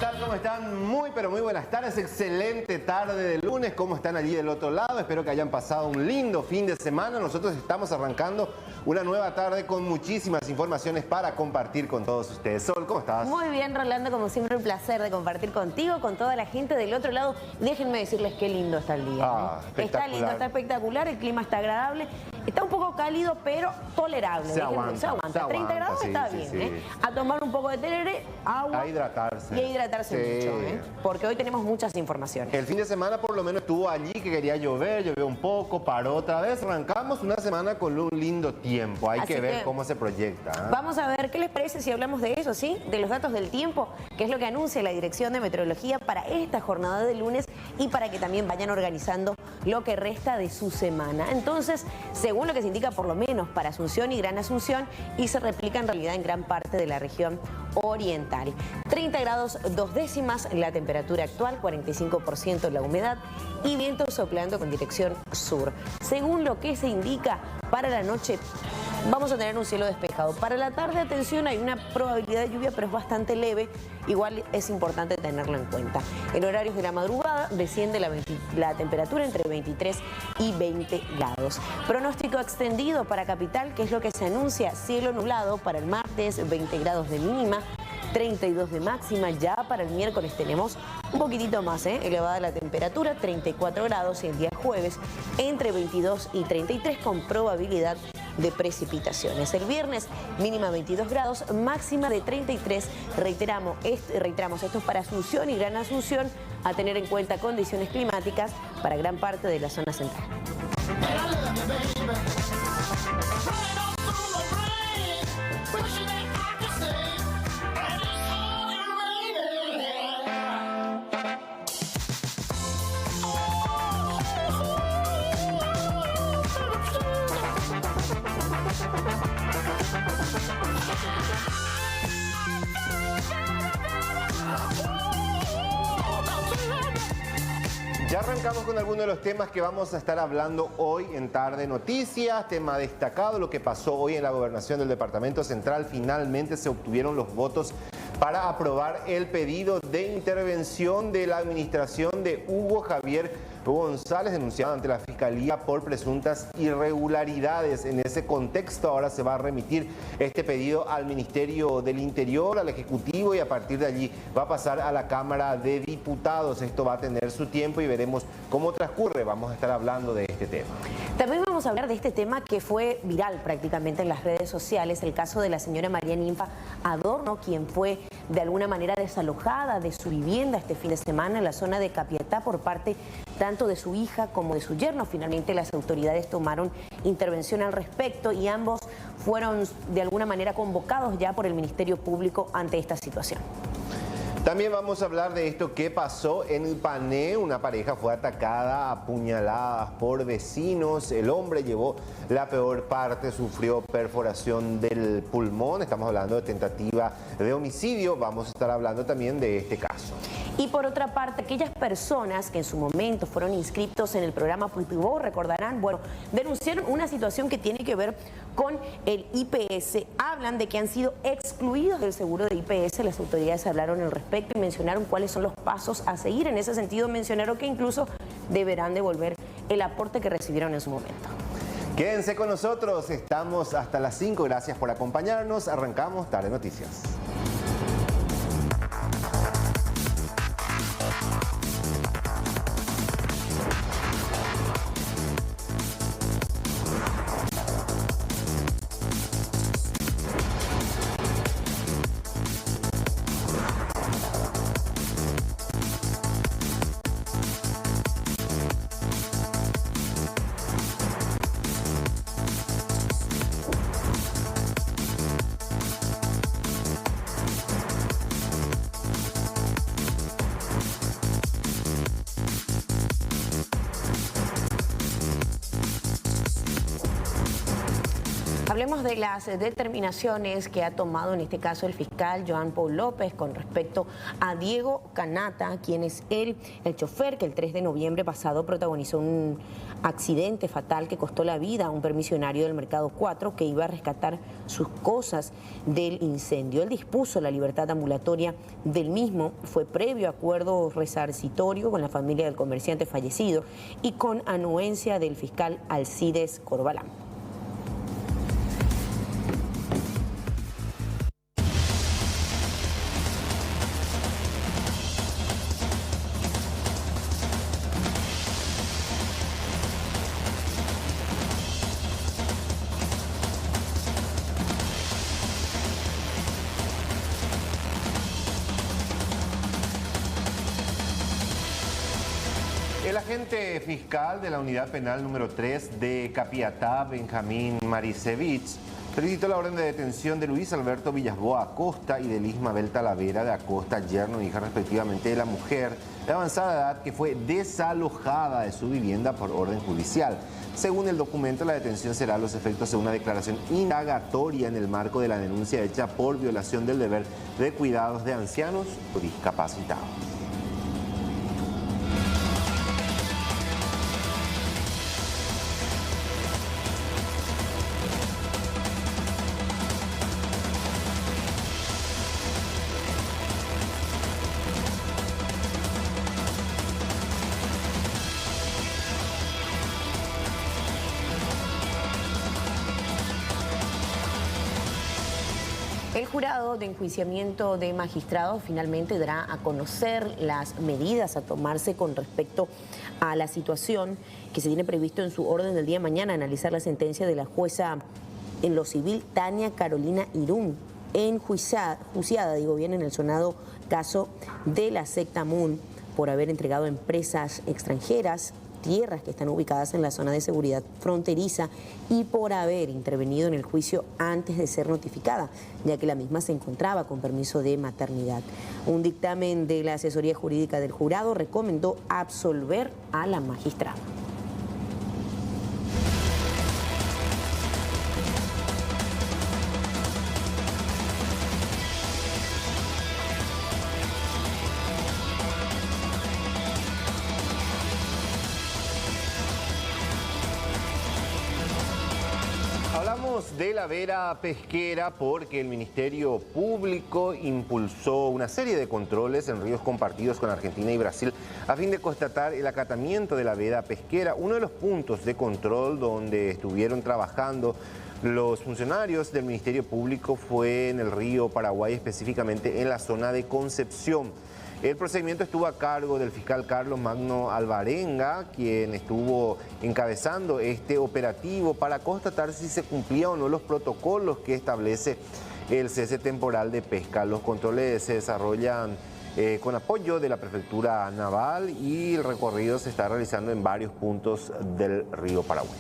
tal? ¿Cómo están? Muy, pero muy buenas tardes. Excelente tarde de lunes. ¿Cómo están allí del otro lado? Espero que hayan pasado un lindo fin de semana. Nosotros estamos arrancando una nueva tarde con muchísimas informaciones para compartir con todos ustedes. Sol, ¿cómo estás? Muy bien, Rolando. Como siempre, un placer de compartir contigo, con toda la gente del otro lado. Déjenme decirles qué lindo está el día. Está lindo, está espectacular. El clima está agradable. Está un poco cálido, pero tolerable. Se aguanta. 30 grados está bien. A tomar un poco de tereré, agua. A hidratarse. Y a hidratarse mucho, porque hoy tenemos muchas informaciones. El fin de semana por lo menos estuvo allí que quería llover, llovió un poco, paró otra vez. Arrancamos una semana con un lindo tiempo. Hay que ver cómo se proyecta. Vamos a ver qué les parece si hablamos de eso, ¿sí? De los datos del tiempo, que es lo que anuncia la Dirección de Meteorología para esta jornada de lunes y para que también vayan organizando lo que resta de su semana. Entonces, según lo que se indica por lo menos para Asunción y Gran Asunción, y se replica en realidad en gran parte de la región oriental. 30 grados 2 décimas la temperatura actual, 45% la humedad y viento soplando con dirección sur. Según lo que se indica para la noche, vamos a tener un cielo despejado. Para la tarde, atención, hay una probabilidad de lluvia, pero es bastante leve. Igual es importante tenerlo en cuenta. En horarios de la madrugada desciende la temperatura entre 23 y 20 grados. Pronóstico extendido para capital, que es lo que se anuncia: cielo nublado para el martes, 20 grados de mínima, 32 de máxima. Ya para el miércoles tenemos un poquitito más elevada la temperatura, 34 grados, y el día jueves entre 22 y 33 con probabilidad de precipitaciones. El viernes mínima 22 grados, máxima de 33. Reiteramos, esto es para Asunción y Gran Asunción, a tener en cuenta condiciones climáticas para gran parte de la zona central. Ya arrancamos con algunos de los temas que vamos a estar hablando hoy en Tarde Noticias. Tema destacado, lo que pasó hoy en la gobernación del Departamento Central. Finalmente se obtuvieron los votos para aprobar el pedido de intervención de la administración de Hugo Javier González, denunciado ante la Fiscalía por presuntas irregularidades. En ese contexto ahora se va a remitir este pedido al Ministerio del Interior, al Ejecutivo, y a partir de allí va a pasar a la Cámara de Diputados. Esto va a tener su tiempo y veremos cómo transcurre. Vamos a estar hablando de este tema. También vamos a hablar de este tema que fue viral prácticamente en las redes sociales, el caso de la señora María Ninfa Adorno, quien fue de alguna manera desalojada de su vivienda este fin de semana en la zona de Capiatá por parte tanto de su hija como de su yerno. Finalmente las autoridades tomaron intervención al respecto y ambos fueron de alguna manera convocados ya por el Ministerio Público ante esta situación. También vamos a hablar de esto que pasó en el Pané. Una pareja fue atacada a puñaladas por vecinos. El hombre llevó la peor parte, sufrió perforación del pulmón. Estamos hablando de tentativa de homicidio. Vamos a estar hablando también de este caso. Y por otra parte, aquellas personas que en su momento fueron inscritos en el programa Pulpivó, recordarán, denunciaron una situación que tiene que ver con el IPS. Hablan de que han sido excluidos del seguro de IPS. Las autoridades hablaron al respecto y mencionaron cuáles son los pasos a seguir. En ese sentido mencionaron que incluso deberán devolver el aporte que recibieron en su momento. Quédense con nosotros, estamos hasta las 5. Gracias por acompañarnos. Arrancamos Tarde Noticias. Hablemos de las determinaciones que ha tomado en este caso el fiscal Joan Paul López con respecto a Diego Canata, quien es el chofer que el 3 de noviembre pasado protagonizó un accidente fatal que costó la vida a un permisionario del Mercado 4 que iba a rescatar sus cosas del incendio. Él dispuso la libertad ambulatoria del mismo, fue previo acuerdo resarcitorio con la familia del comerciante fallecido y con anuencia del fiscal Alcides Corbalán. El agente fiscal de la Unidad Penal número 3 de Capiatá, Benjamín Marisevich, solicitó la orden de detención de Luis Alberto Villasboa Acosta y de Lismabel Talavera de Acosta, yerno e hija respectivamente de la mujer de avanzada edad que fue desalojada de su vivienda por orden judicial. Según el documento, la detención será a los efectos de una declaración indagatoria en el marco de la denuncia hecha por violación del deber de cuidados de ancianos o discapacitados. El jurado de enjuiciamiento de magistrados finalmente dará a conocer las medidas a tomarse con respecto a la situación que se tiene previsto en su orden del día de mañana, analizar la sentencia de la jueza en lo civil Tania Carolina Irún, enjuiciada, digo bien, en el sonado caso de la secta Moon por haber entregado a empresas extranjeras tierras que están ubicadas en la zona de seguridad fronteriza y por haber intervenido en el juicio antes de ser notificada, ya que la misma se encontraba con permiso de maternidad. Un dictamen de la asesoría jurídica del jurado recomendó absolver a la magistrada. Hablamos de la vera pesquera porque el Ministerio Público impulsó una serie de controles en ríos compartidos con Argentina y Brasil a fin de constatar el acatamiento de la veda pesquera. Uno de los puntos de control donde estuvieron trabajando los funcionarios del Ministerio Público fue en el río Paraguay, específicamente en la zona de Concepción. El procedimiento estuvo a cargo del fiscal Carlos Magno Alvarenga, quien estuvo encabezando este operativo para constatar si se cumplían o no los protocolos que establece el cese temporal de pesca. Los controles se desarrollan con apoyo de la Prefectura Naval y el recorrido se está realizando en varios puntos del río Paraguay.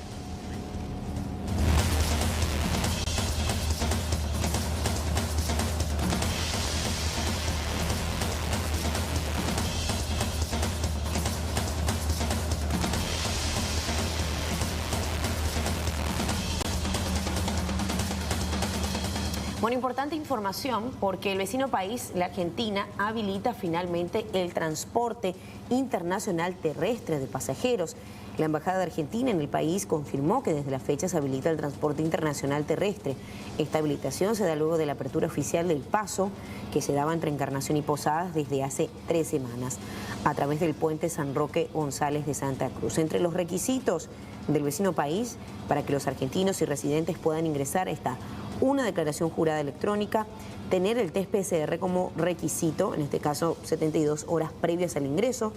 Bueno, importante información porque el vecino país, la Argentina, habilita finalmente el transporte internacional terrestre de pasajeros. La Embajada de Argentina en el país confirmó que desde la fecha se habilita el transporte internacional terrestre. Esta habilitación se da luego de la apertura oficial del paso que se daba entre Encarnación y Posadas desde hace 3 semanas a través del puente San Roque González de Santa Cruz. Entre los requisitos del vecino país para que los argentinos y residentes puedan ingresar está una declaración jurada electrónica, tener el test PCR como requisito, en este caso 72 horas previas al ingreso.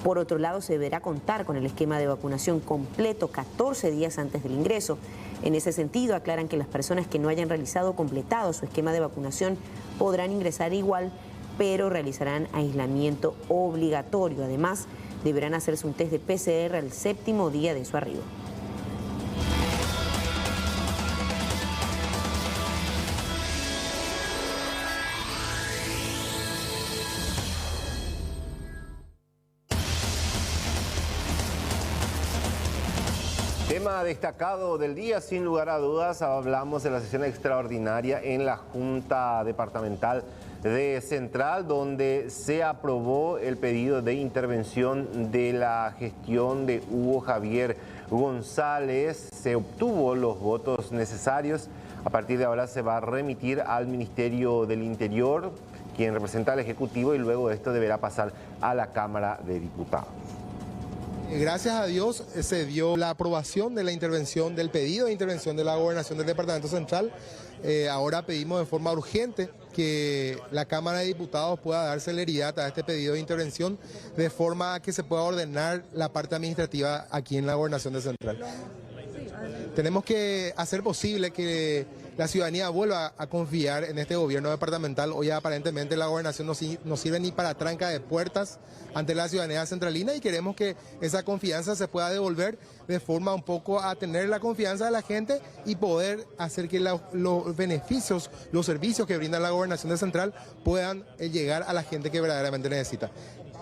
Por otro lado, se deberá contar con el esquema de vacunación completo 14 días antes del ingreso. En ese sentido, aclaran que las personas que no hayan completado su esquema de vacunación podrán ingresar igual, pero realizarán aislamiento obligatorio. Además, deberán hacerse un test de PCR al 7º día de su arribo. Tema destacado del día, sin lugar a dudas, hablamos de la sesión extraordinaria en la Junta Departamental de Central, donde se aprobó el pedido de intervención de la gestión de Hugo Javier González. Se obtuvo los votos necesarios. A partir de ahora se va a remitir al Ministerio del Interior, quien representa al Ejecutivo, y luego esto deberá pasar a la Cámara de Diputados. Gracias a Dios se dio la aprobación de la intervención, del pedido de intervención de la Gobernación del Departamento Central. Ahora pedimos de forma urgente que la Cámara de Diputados pueda dar celeridad a este pedido de intervención de forma que se pueda ordenar la parte administrativa aquí en la Gobernación de Central. Tenemos que hacer posible que la ciudadanía vuelva a confiar en este gobierno departamental. Hoy aparentemente la gobernación no sirve ni para tranca de puertas ante la ciudadanía centralina, y queremos que esa confianza se pueda devolver de forma un poco a tener la confianza de la gente y poder hacer que los beneficios, los servicios que brinda la gobernación de Central puedan llegar a la gente que verdaderamente necesita.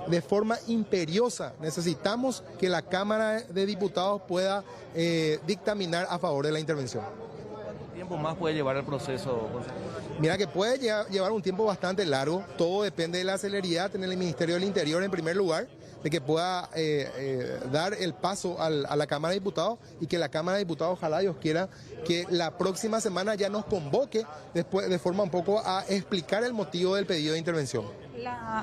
De forma imperiosa necesitamos que la Cámara de Diputados pueda dictaminar a favor de la intervención. ¿Cuánto tiempo más puede llevar el proceso? Mira que puede llevar un tiempo bastante largo, todo depende de la celeridad en el Ministerio del Interior en primer lugar, de que pueda dar el paso a la Cámara de Diputados, y que la Cámara de Diputados, ojalá Dios quiera, que la próxima semana ya nos convoque después de forma un poco a explicar el motivo del pedido de intervención.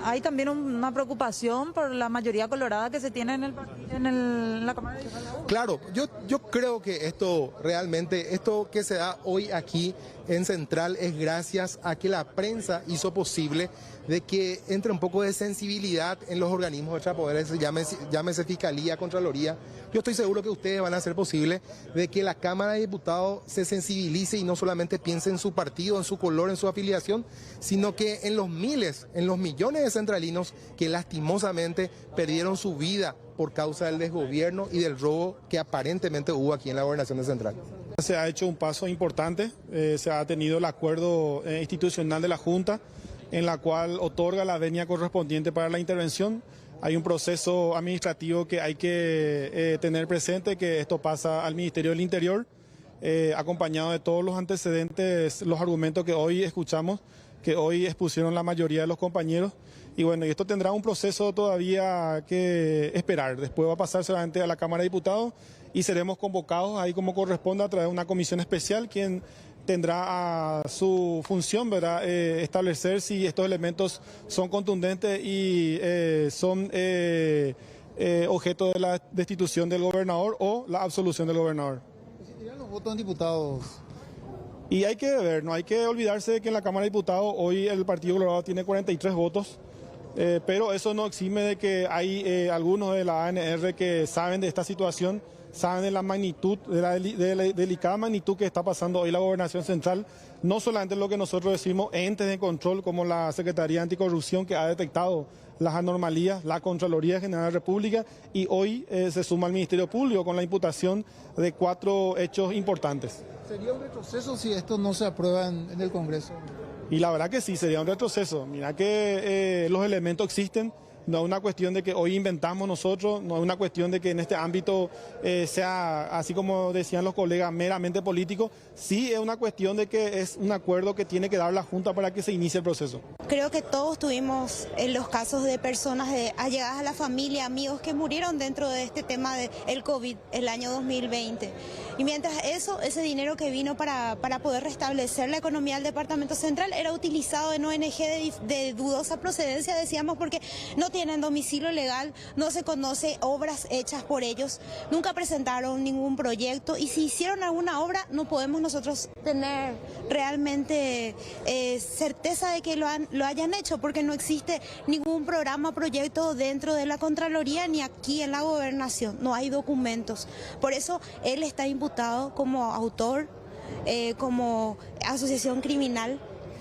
Hay también una preocupación por la mayoría colorada que se tiene en la Cámara de Diputados. Claro, yo creo que esto que se da hoy aquí en Central es gracias a que la prensa hizo posible de que entre un poco de sensibilidad en los organismos extrapoderes, llámese Fiscalía, Contraloría. Yo estoy seguro que ustedes van a hacer posible de que la Cámara de Diputados se sensibilice y no solamente piense en su partido, en su color, en su afiliación, sino que en los miles, en los millones de centralinos que lastimosamente perdieron su vida por causa del desgobierno y del robo que aparentemente hubo aquí en la Gobernación de Central. Se ha hecho un paso importante, se ha tenido el acuerdo institucional de la Junta, en la cual otorga la venia correspondiente para la intervención. Hay un proceso administrativo que hay que tener presente, que esto pasa al Ministerio del Interior, acompañado de todos los antecedentes, los argumentos que hoy escuchamos, que hoy expusieron la mayoría de los compañeros. Y bueno, y esto tendrá un proceso todavía que esperar. Después va a pasar solamente a la Cámara de Diputados y seremos convocados ahí como corresponde a través de una comisión especial, quien tendrá a su función, ¿verdad?, establecer si estos elementos son contundentes y son objeto de la destitución del gobernador o la absolución del gobernador. ¿Existirán los votos en diputados? Y hay que ver, no hay que olvidarse de que en la Cámara de Diputados hoy el Partido Colorado tiene 43 votos, pero eso no exime de que hay algunos de la ANR que saben de esta situación, saben de la magnitud, de la delicada magnitud que está pasando hoy la Gobernación Central, no solamente lo que nosotros decimos entes de control como la Secretaría Anticorrupción, que ha detectado las anormalías, la Contraloría General de la República, y hoy se suma al Ministerio Público con la imputación de 4 hechos importantes. ¿Sería un retroceso si esto no se aprueba en el Congreso? Y la verdad que sí, sería un retroceso. Mira que los elementos existen. No es una cuestión de que hoy inventamos nosotros, no es una cuestión de que en este ámbito sea, así como decían los colegas, meramente político. Sí es una cuestión de que es un acuerdo que tiene que dar la Junta para que se inicie el proceso. Creo que todos tuvimos los casos de personas allegadas a la familia, amigos que murieron dentro de este tema del COVID el año 2020. Y mientras ese dinero que vino para poder restablecer la economía del Departamento Central era utilizado en ONG de dudosa procedencia, decíamos, porque no tienen domicilio legal, no se conoce obras hechas por ellos, nunca presentaron ningún proyecto, y si hicieron alguna obra no podemos nosotros tener realmente certeza de que lo hayan hecho, porque no existe ningún programa, proyecto dentro de la Contraloría ni aquí en la Gobernación, no hay documentos. Por eso él está imputado como autor, como asociación criminal.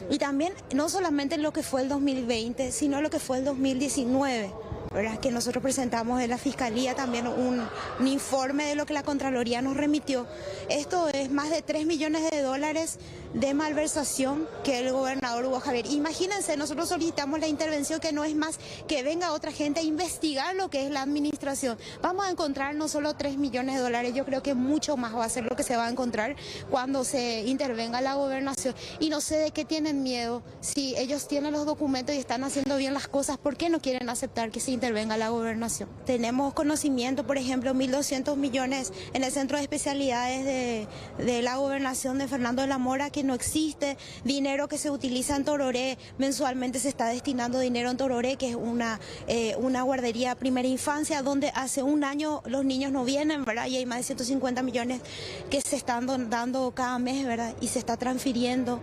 Y también no solamente lo que fue el 2020, sino lo que fue el 2019. ¿verdad? Que nosotros presentamos en la Fiscalía también un informe de lo que la Contraloría nos remitió. Esto es más de 3 millones de dólares de malversación que el gobernador Hugo Javier. Imagínense, nosotros solicitamos la intervención, que no es más que venga otra gente a investigar lo que es la administración. Vamos a encontrar no solo 3 millones de dólares, yo creo que mucho más va a ser lo que se va a encontrar cuando se intervenga la gobernación. Y no sé de qué tienen miedo. Si ellos tienen los documentos y están haciendo bien las cosas, ¿por qué no quieren aceptar que se intervenga la gobernación? Tenemos conocimiento, por ejemplo, 1.200 millones en el Centro de Especialidades de la Gobernación de Fernando de la Mora, que no existe, dinero que se utiliza en Tororé, mensualmente se está destinando dinero en Tororé, que es una guardería primera infancia, donde hace un año los niños no vienen, ¿verdad? Y hay más de 150 millones que se están dando cada mes, ¿verdad? Y se está transfiriendo.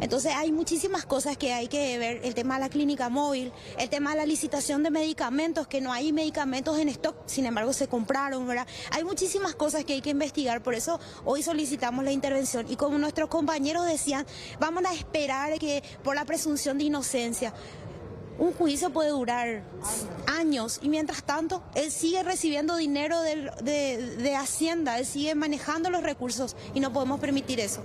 Entonces hay muchísimas cosas que hay que ver, el tema de la clínica móvil, el tema de la licitación de medicamentos, que no hay medicamentos en stock, sin embargo se compraron, ¿verdad? Hay muchísimas cosas que hay que investigar, por eso hoy solicitamos la intervención. Y como nuestros compañeros decían, vamos a esperar que por la presunción de inocencia. Un juicio puede durar años y mientras tanto él sigue recibiendo dinero de Hacienda, él sigue manejando los recursos y no podemos permitir eso.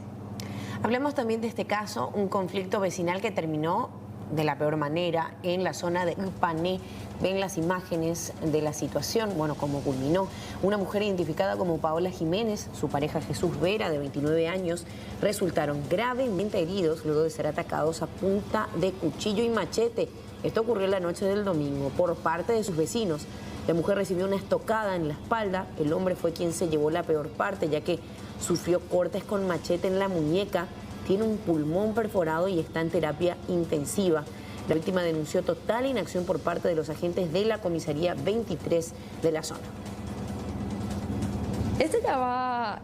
Hablemos también de este caso, un conflicto vecinal que terminó de la peor manera en la zona de Ipané. Ven las imágenes de la situación, bueno, cómo culminó. Una mujer identificada como Paola Jiménez, su pareja Jesús Vera, de 29 años, resultaron gravemente heridos luego de ser atacados a punta de cuchillo y machete. Esto ocurrió la noche del domingo por parte de sus vecinos. La mujer recibió una estocada en la espalda. El hombre fue quien se llevó la peor parte, ya que sufrió cortes con machete en la muñeca, tiene un pulmón perforado y está en terapia intensiva. La víctima denunció total inacción por parte de los agentes de la comisaría 23 de la zona. Este ya va,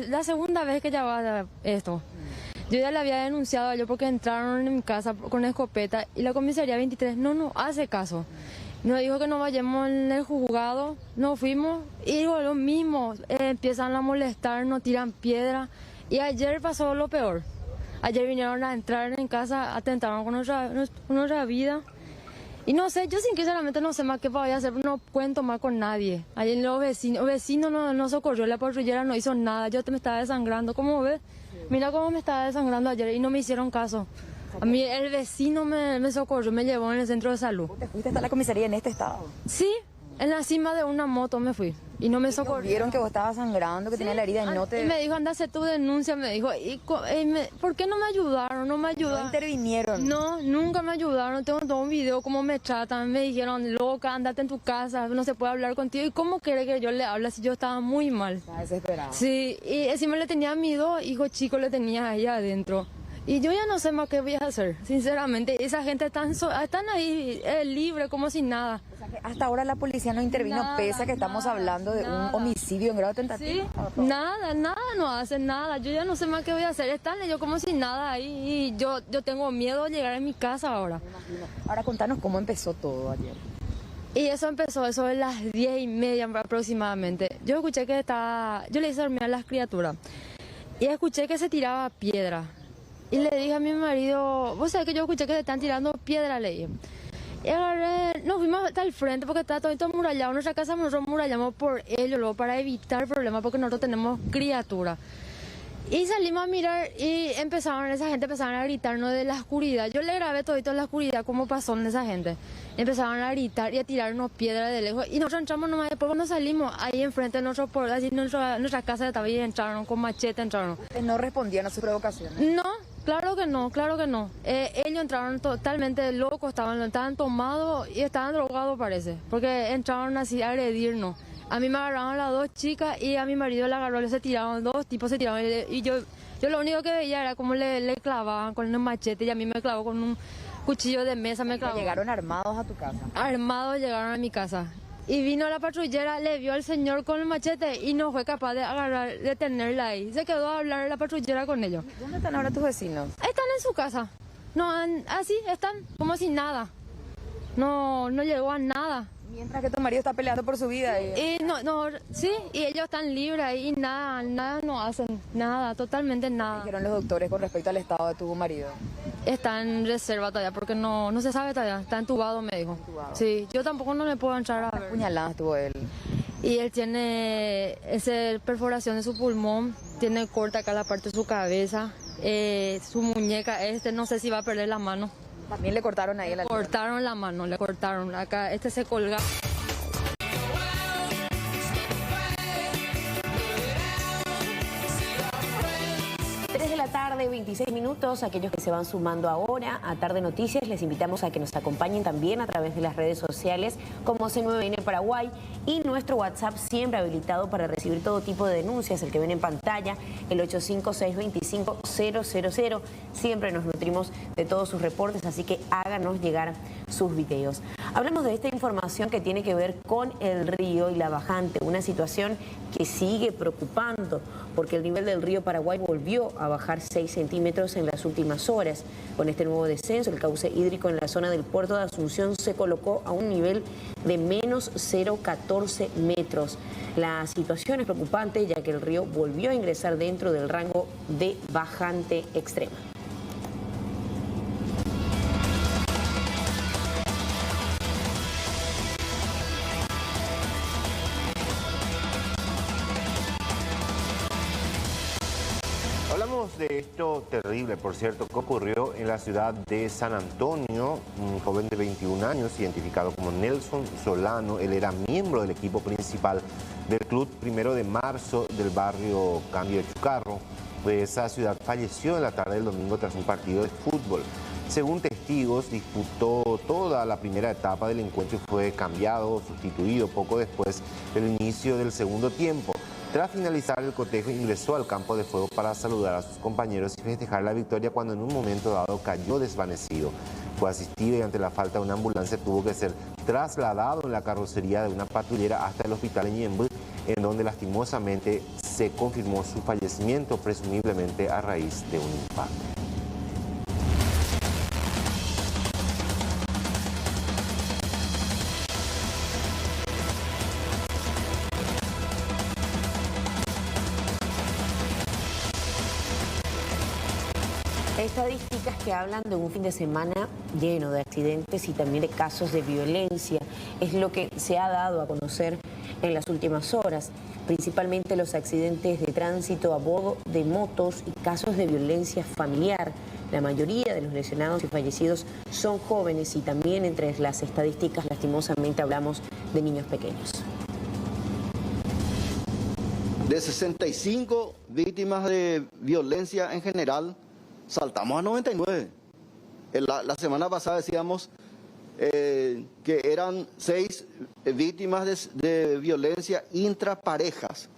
la segunda vez que ya va esto. Yo ya le había denunciado a ellos porque entraron en mi casa con escopeta y la comisaría 23 no hace caso. Nos dijo que no vayamos en el juzgado, nos fuimos y digo lo mismo, empiezan a molestar, nos tiran piedra y ayer pasó lo peor. Ayer vinieron a entrar en casa, atentaron con nuestra vida. Y no sé, yo sinceramente no sé más qué voy a hacer, no cuento más con nadie. Ayer los vecinos no socorrió, la patrullera no hizo nada, yo me estaba desangrando, ¿cómo ves? Mira cómo me estaba desangrando ayer y no me hicieron caso. A mí el vecino me socorrió, me llevó en el centro de salud. ¿Te fuiste hasta la comisaría en este estado? Sí, en la cima de una moto me fui y no me socorrió. Vieron que vos estabas sangrando, que tenía la herida y no te... Y me dijo, anda a hacer tu denuncia, me dijo. ¿Por qué no me ayudaron? No intervinieron. No, nunca me ayudaron. Tengo todo un video, cómo me tratan. Me dijeron, loca, andate en tu casa, no se puede hablar contigo. ¿Y cómo quiere que yo le hable si yo estaba muy mal? Estaba desesperada. Sí, y encima le tenía a mis 2 hijos chicos, le tenía ahí adentro. Y yo ya no sé más qué voy a hacer, sinceramente. Esa gente están ahí libre, como si nada. O sea que hasta ahora la policía no intervino, pese a que estamos hablando de un homicidio en grado de tentativa. Sí, nada, no hacen nada. Yo ya no sé más qué voy a hacer. Están ellos como si nada ahí. Y yo tengo miedo de llegar a mi casa ahora. Ahora contanos cómo empezó todo ayer. Y eso empezó a las 10:30 aproximadamente. Yo escuché que yo le hice dormir a las criaturas. Y escuché que se tiraba piedra. Y le dije a mi marido, vos sabés que yo escuché que se están tirando piedra, le dije. Y agarré, nos fuimos hasta el frente porque está todo murallado. Nuestra casa nosotros murallamos por ello, luego para evitar problemas porque nosotros tenemos criaturas. Y salimos a mirar y esa gente empezaron a gritarnos de la oscuridad. Yo le grabé todito en la oscuridad cómo pasó en esa gente. Empezaron a gritar y a tirarnos piedras de lejos. Y nosotros entramos nomás, después cuando salimos, ahí enfrente de nuestra casa estaba ahí, entraron con machete, entraron. ¿No respondían a sus provocaciones? No, claro que no. Ellos entraron totalmente locos, estaban tomados y estaban drogados parece. Porque entraron así a agredirnos. A mí me agarraron las 2 chicas y a mi marido le agarró, se tiraron, 2 tipos se tiraron. Y yo lo único que veía era como le clavaban con un machete y a mí me clavó con un cuchillo de mesa, me clavó. ¿Llegaron armados a tu casa? Armados llegaron a mi casa. Y vino la patrullera, le vio al señor con el machete y no fue capaz de detenerla ahí. Se quedó a hablar la patrullera con ellos. ¿Dónde están ahora tus vecinos? Están en su casa. No, así están, como si nada. No llegó a nada. Mientras que tu marido está peleando por su vida. Sí, y ellos están libres ahí y nada no hacen, nada, totalmente nada. ¿Qué dijeron los doctores con respecto al estado de tu marido? Está en reserva todavía porque no se sabe todavía, está entubado, me dijo. Sí, yo tampoco no le puedo entrar a ver. Puñaladas tuvo él. Y él tiene esa perforación de su pulmón, tiene corta acá la parte de su cabeza, su muñeca, no sé si va a perder la mano. También le cortaron ahí Le cortaron la mano, le cortaron acá, se colga. 3 de la tarde, 26 minutos. Aquellos que se van sumando ahora a Tarde Noticias, les invitamos a que nos acompañen también a través de las redes sociales como C9N Paraguay y nuestro WhatsApp siempre habilitado para recibir todo tipo de denuncias, el que ven en pantalla, el 85625-000. Siempre nos nutrimos de todos sus reportes, así que háganos llegar sus videos. Hablamos de esta información que tiene que ver con el río y la bajante, una situación que sigue preocupando porque el nivel del río Paraguay volvió a bajar 6 centímetros en las últimas horas. Con este nuevo descenso, el cauce hídrico en la zona del puerto de Asunción se colocó a un nivel de menos 0,14 metros. La situación es preocupante ya que el río volvió a ingresar dentro del rango de bajante extrema. Hablamos de esto terrible, por cierto, que ocurrió en la ciudad de San Antonio. Un joven de 21 años, identificado como Nelson Solano, él era miembro del equipo principal del Club 1 de Marzo del barrio Cambio de Chucarro. De esa ciudad falleció en la tarde del domingo tras un partido de fútbol. Según testigos, disputó toda la primera etapa del encuentro y fue cambiado, sustituido poco después del inicio del segundo tiempo. Tras finalizar el cotejo, ingresó al campo de juego para saludar a sus compañeros y festejar la victoria cuando en un momento dado cayó desvanecido. Fue asistido y ante la falta de una ambulancia tuvo que ser trasladado en la carrocería de una patrullera hasta el hospital en Ñemby, en donde lastimosamente se confirmó su fallecimiento, presumiblemente a raíz de un infarto. Estadísticas que hablan de un fin de semana lleno de accidentes y también de casos de violencia. Es lo que se ha dado a conocer en las últimas horas, principalmente los accidentes de tránsito a bordo de motos y casos de violencia familiar. La mayoría de los lesionados y fallecidos son jóvenes y también entre las estadísticas lastimosamente hablamos de niños pequeños. De 65 víctimas de violencia en general, saltamos a 99. La semana pasada decíamos que eran 6 víctimas de violencia intraparejas.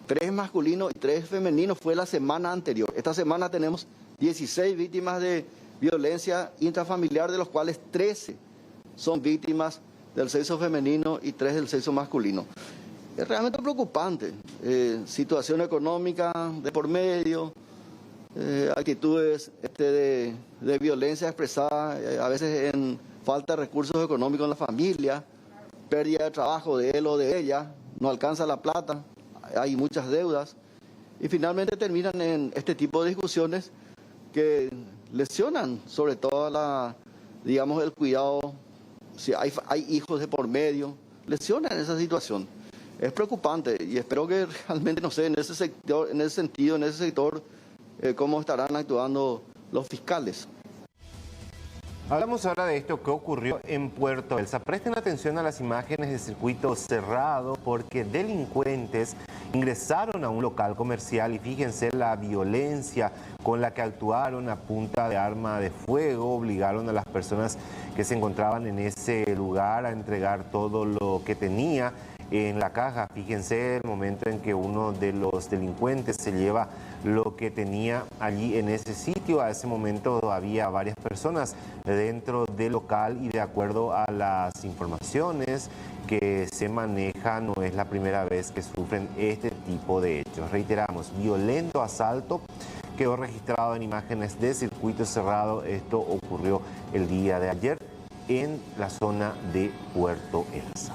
3 masculinos y 3 femeninos fue la semana anterior. Esta semana tenemos 16 víctimas de violencia intrafamiliar, de los cuales 13 son víctimas del sexo femenino y 3 del sexo masculino. Es realmente preocupante. Situación económica de por medio, actitudes de violencia expresada a veces en falta de recursos económicos en la familia, pérdida de trabajo de él o de ella, no alcanza la plata, hay muchas deudas y finalmente terminan en este tipo de discusiones que lesionan sobre todo el cuidado, si hay hijos de por medio, lesionan esa situación. Es preocupante y espero que realmente, no sé, en ese sector, en ese sentido, en ese sector, cómo estarán actuando los fiscales. Hablamos ahora de esto que ocurrió en Puerto Belsa. Presten atención a las imágenes de circuito cerrado porque delincuentes ingresaron a un local comercial y fíjense la violencia con la que actuaron a punta de arma de fuego. Obligaron a las personas que se encontraban en ese lugar a entregar todo lo que tenía en la caja. Fíjense el momento en que uno de los delincuentes se lleva lo que tenía allí en ese sitio. A ese momento había varias personas dentro del local y de acuerdo a las informaciones que se manejan, no es la primera vez que sufren este tipo de hechos. Reiteramos, violento asalto quedó registrado en imágenes de circuito cerrado. Esto ocurrió el día de ayer en la zona de Puerto Elsa.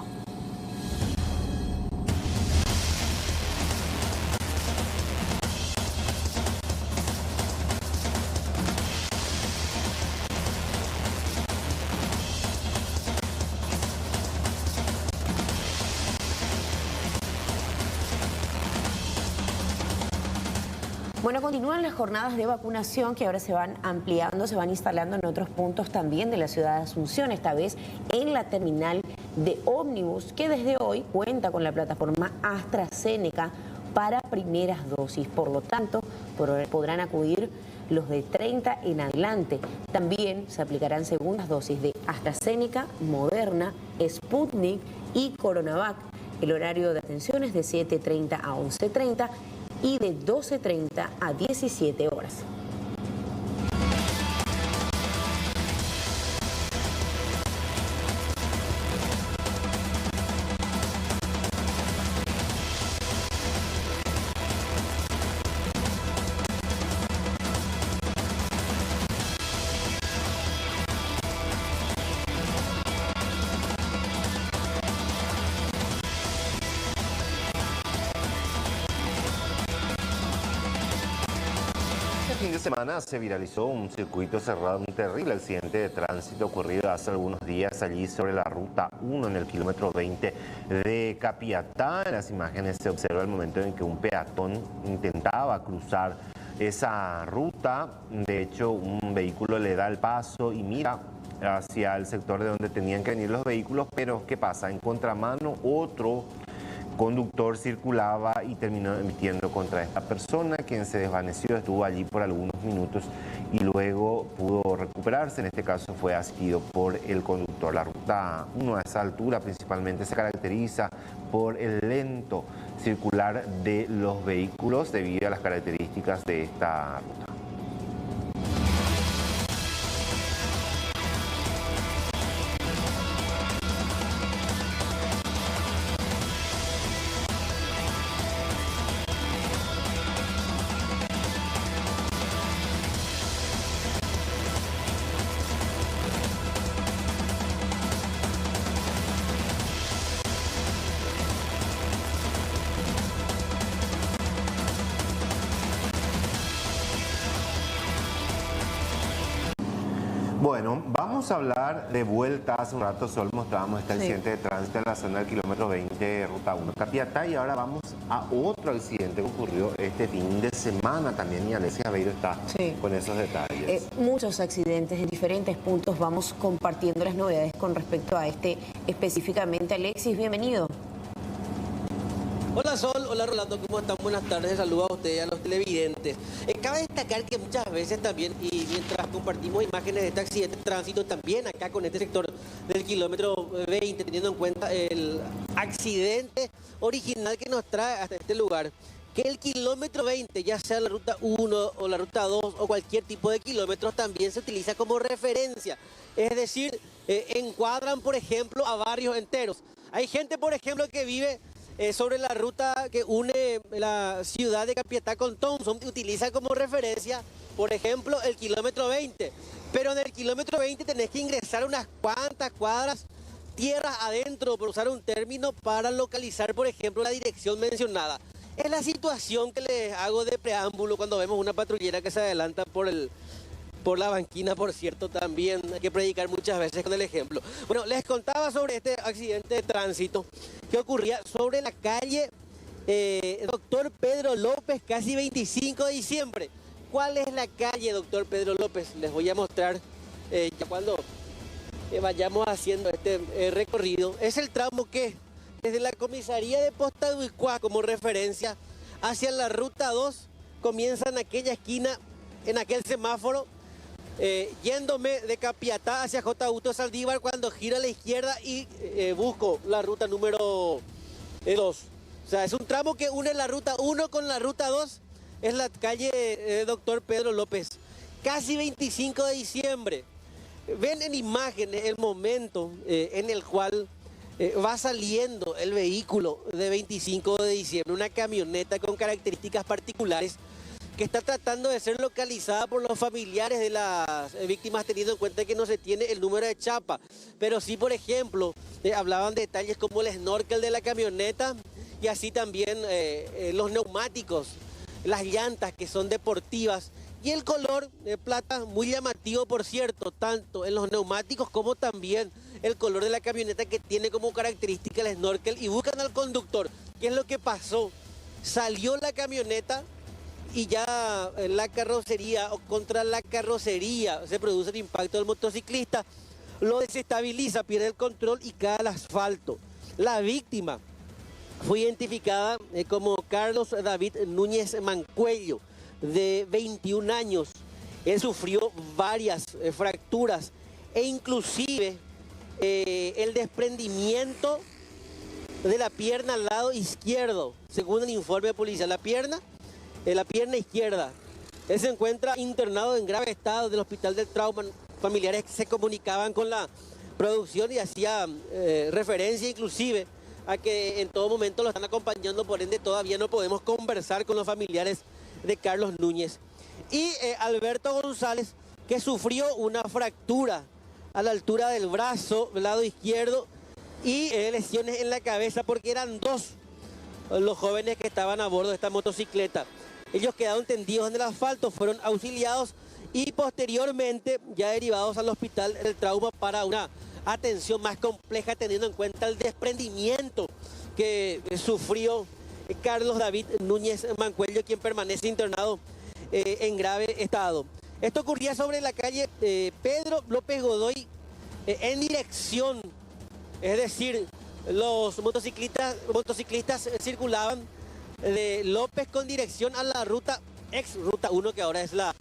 Bueno, continúan las jornadas de vacunación que ahora se van ampliando, se van instalando en otros puntos también de la ciudad de Asunción, esta vez en la terminal de ómnibus, que desde hoy cuenta con la plataforma AstraZeneca para primeras dosis. Por lo tanto, podrán acudir los de 30 en adelante. También se aplicarán segundas dosis de AstraZeneca, Moderna, Sputnik y Coronavac. El horario de atención es de 7:30 a 11:30 y de 12:30 a 17 horas. Fin de semana se viralizó un circuito cerrado, un terrible accidente de tránsito ocurrido hace algunos días allí sobre la ruta 1 en el kilómetro 20 de Capiatá. En las imágenes se observa el momento en que un peatón intentaba cruzar esa ruta. De hecho, un vehículo le da el paso y mira hacia el sector de donde tenían que venir los vehículos, pero ¿qué pasa? En contramano, otro conductor circulaba y terminó emitiendo contra esta persona, quien se desvaneció, estuvo allí por algunos minutos y luego pudo recuperarse. En este caso fue asistido por el conductor. La ruta 1 a esa altura principalmente se caracteriza por el lento circular de los vehículos debido a las características de esta ruta. Bueno, vamos a hablar de vuelta. Hace un rato solo mostrábamos este accidente de tránsito en la zona del kilómetro 20 de ruta 1 Capiatá, y ahora vamos a otro accidente que ocurrió este fin de semana también, y Alexis Aveiro está con esos detalles. Muchos accidentes en diferentes puntos, vamos compartiendo las novedades con respecto a este específicamente. Alexis, bienvenido. Hola Sol, hola Rolando, ¿cómo están? Buenas tardes, saludos a ustedes y a los televidentes. Cabe destacar que muchas veces también, y mientras compartimos imágenes de este accidente de tránsito, también acá con este sector del kilómetro 20, teniendo en cuenta el accidente original que nos trae hasta este lugar, que el kilómetro 20, ya sea la ruta 1 o la ruta 2 o cualquier tipo de kilómetros, también se utiliza como referencia. Es decir, encuadran, por ejemplo, a barrios enteros. Hay gente, por ejemplo, que vive sobre la ruta que une la ciudad de Capiatá con Thompson, utiliza como referencia, por ejemplo, el kilómetro 20. Pero en el kilómetro 20 tenés que ingresar unas cuantas cuadras tierras adentro, por usar un término, para localizar, por ejemplo, la dirección mencionada. Es la situación que les hago de preámbulo cuando vemos una patrullera que se adelanta por la banquina, por cierto, también hay que predicar muchas veces con el ejemplo. Bueno, les contaba sobre este accidente de tránsito que ocurría sobre la calle Doctor Pedro López, casi 25 de diciembre. ¿Cuál es la calle Doctor Pedro López? Les voy a mostrar ya cuando vayamos haciendo este recorrido. Es el tramo que desde la comisaría de Postaduicua, como referencia, hacia la ruta 2, comienza en aquella esquina, en aquel semáforo, yéndome de Capiatá hacia J. Augusto Saldívar, cuando giro a la izquierda y busco la ruta número 2. O sea, es un tramo que une la ruta 1 con la ruta 2, es la calle Doctor Pedro López, casi 25 de diciembre. Ven en imágenes el momento en el cual va saliendo el vehículo de 25 de diciembre, una camioneta con características particulares, que está tratando de ser localizada por los familiares de las víctimas, teniendo en cuenta que no se tiene el número de chapa. Pero sí, por ejemplo, hablaban de detalles como el snorkel de la camioneta y así también los neumáticos, las llantas que son deportivas y el color de plata muy llamativo, por cierto, tanto en los neumáticos como también el color de la camioneta, que tiene como característica el snorkel. Y buscan al conductor. ¿Qué es lo que pasó? Salió la camioneta y ya la carrocería, o contra la carrocería, se produce el impacto del motociclista, lo desestabiliza, pierde el control y cae al asfalto. La víctima fue identificada como Carlos David Núñez Mancuello, de 21 años. Él sufrió varias fracturas e inclusive el desprendimiento de la pierna al lado izquierdo, según el informe policial. La pierna izquierda. Él se encuentra internado en grave estado del Hospital del Trauma. Familiares se comunicaban con la producción y hacían referencia inclusive a que en todo momento lo están acompañando, por ende todavía no podemos conversar con los familiares de Carlos Núñez. Y Alberto González, que sufrió una fractura a la altura del brazo, lado izquierdo, y lesiones en la cabeza, porque eran dos los jóvenes que estaban a bordo de esta motocicleta. Ellos quedaron tendidos en el asfalto, fueron auxiliados y posteriormente ya derivados al Hospital del Trauma para una atención más compleja, teniendo en cuenta el desprendimiento que sufrió Carlos David Núñez Mancuello, quien permanece internado en grave estado. Esto ocurría sobre la calle Pedro López Godoy en dirección, es decir, los motociclistas circulaban de López con dirección a la ruta, ex ruta 1, que ahora es la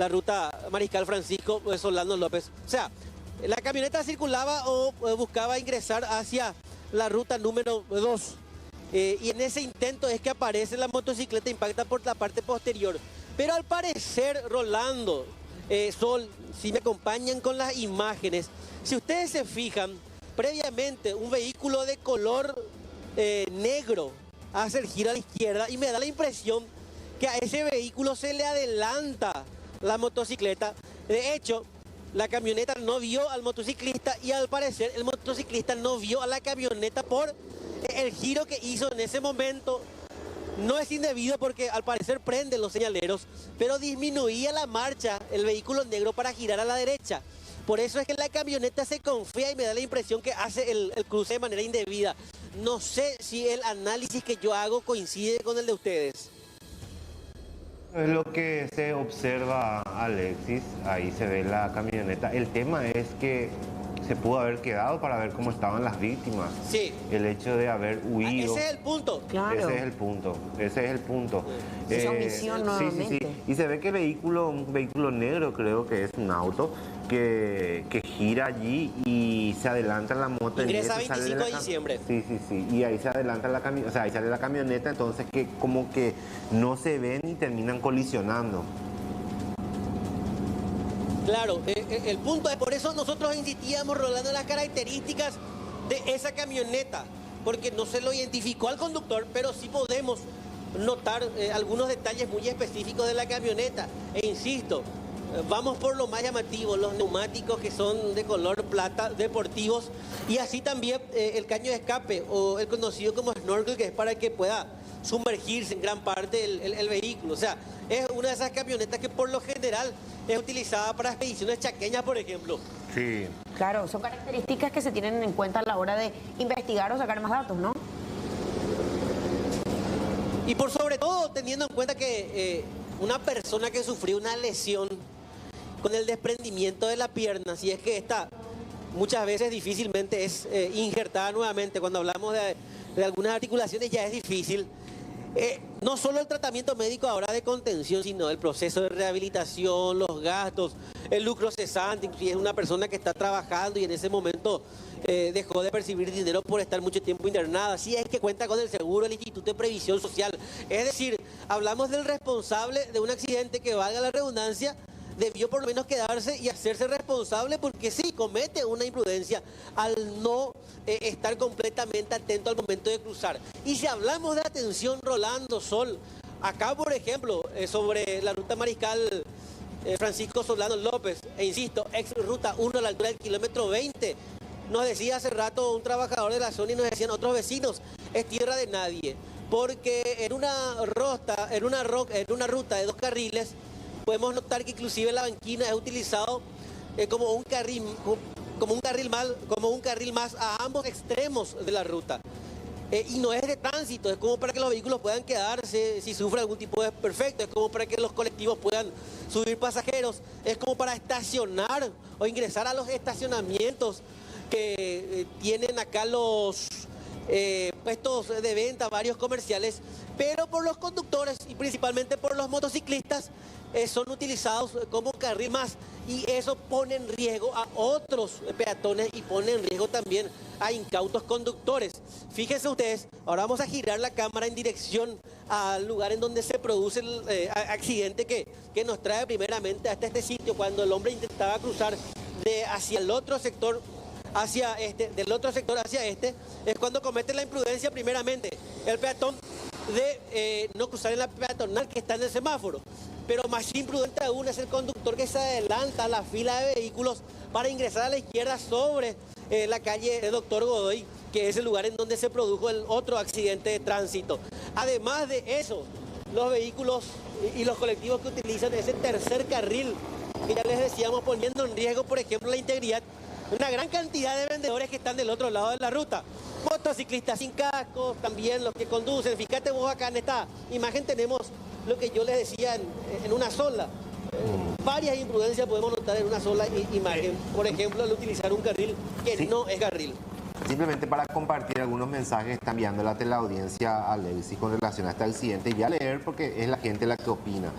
ruta Mariscal Francisco Solano López. O sea, la camioneta circulaba o buscaba ingresar hacia la ruta número 2. Y en ese intento es que aparece la motocicleta, impacta por la parte posterior. Pero al parecer, Rolando, Sol, si me acompañan con las imágenes, si ustedes se fijan, previamente un vehículo de color negro hace el giro a la izquierda y me da la impresión que a ese vehículo se le adelanta la motocicleta. De hecho, la camioneta no vio al motociclista y al parecer el motociclista no vio a la camioneta por el giro que hizo en ese momento. No es indebido porque al parecer prenden los señaleros, pero disminuía la marcha el vehículo negro para girar a la derecha. Por eso es que la camioneta se confía y me da la impresión que hace el cruce de manera indebida. No sé si el análisis que yo hago coincide con el de ustedes. Es lo que se observa, Alexis, ahí se ve la camioneta. El tema es que se pudo haber quedado para ver cómo estaban las víctimas. Sí. El hecho de haber huido. Ese es el punto. Claro. Ese es el punto. Ese es el punto. Esa omisión nuevamente. Sí. Y se ve que un vehículo negro, creo que es un auto, que gira allí y se adelanta la moto. Ingresa 25 de diciembre. Sí. Y ahí se adelanta la camioneta, o sea, ahí sale la camioneta, entonces que como que no se ven y terminan colisionando. Claro, el punto es, por eso nosotros insistíamos, Rolando, en las características de esa camioneta, porque no se lo identificó al conductor, pero sí podemos notar algunos detalles muy específicos de la camioneta. E insisto, vamos por lo más llamativo, los neumáticos que son de color plata, deportivos, y así también el caño de escape, o el conocido como snorkel, que es para que pueda sumergirse en gran parte el vehículo. O sea, es una de esas camionetas que por lo general es utilizada para expediciones chaqueñas, por ejemplo. Sí. Claro, son características que se tienen en cuenta a la hora de investigar o sacar más datos, ¿no? Y por sobre todo teniendo en cuenta que una persona que sufrió una lesión con el desprendimiento de la pierna, si es que esta muchas veces difícilmente es injertada nuevamente, cuando hablamos de algunas articulaciones ya es difícil. No solo el tratamiento médico ahora de contención, sino el proceso de rehabilitación, los gastos, el lucro cesante. Si es una persona que está trabajando y en ese momento dejó de percibir dinero por estar mucho tiempo internada, si es que cuenta con el seguro del Instituto de Previsión Social. Es decir, hablamos del responsable de un accidente que, valga la redundancia, debió por lo menos quedarse y hacerse responsable, porque sí, comete una imprudencia al no estar completamente atento al momento de cruzar. Y si hablamos de atención, Rolando, Sol, Acá, por ejemplo, sobre la ruta Mariscal Francisco Solano López, e insisto, ex ruta 1 a la altura del kilómetro 20, nos decía hace rato un trabajador de la zona y nos decían otros vecinos, es tierra de nadie, porque en una ruta de 2 carriles, podemos notar que inclusive la banquina es utilizado como un carril más a ambos extremos de la ruta. Y no es de tránsito, es como para que los vehículos puedan quedarse si sufren algún tipo de desperfecto, es como para que los colectivos puedan subir pasajeros, es como para estacionar o ingresar a los estacionamientos que tienen acá los puestos de venta, varios comerciales, pero por los conductores y principalmente por los motociclistas son utilizados como carril más, y eso pone en riesgo a otros peatones y pone en riesgo también a incautos conductores. Fíjense ustedes, ahora vamos a girar la cámara en dirección al lugar en donde se produce el accidente que nos trae primeramente hasta este sitio, cuando el hombre intentaba cruzar hacia el otro sector, del otro sector hacia este, es cuando comete la imprudencia primeramente el peatón de no cruzar en la peatonal que está en el semáforo. Pero más imprudente aún es el conductor que se adelanta a la fila de vehículos para ingresar a la izquierda sobre la calle Dr. Godoy, que es el lugar en donde se produjo el otro accidente de tránsito. Además de eso, los vehículos y los colectivos que utilizan ese tercer carril, que ya les decíamos, poniendo en riesgo, por ejemplo, la integridad de una gran cantidad de vendedores que están del otro lado de la ruta. Motociclistas sin cascos, también los que conducen. Fíjate vos, acá en esta imagen tenemos lo que yo les decía en una sola. Varias imprudencias podemos notar en una sola imagen. Por ejemplo, al utilizar un carril que no es carril. Simplemente para compartir algunos mensajes que están enviando la teleaudiencia a Lexi con relación a este accidente, y a leer porque es la gente la que opina.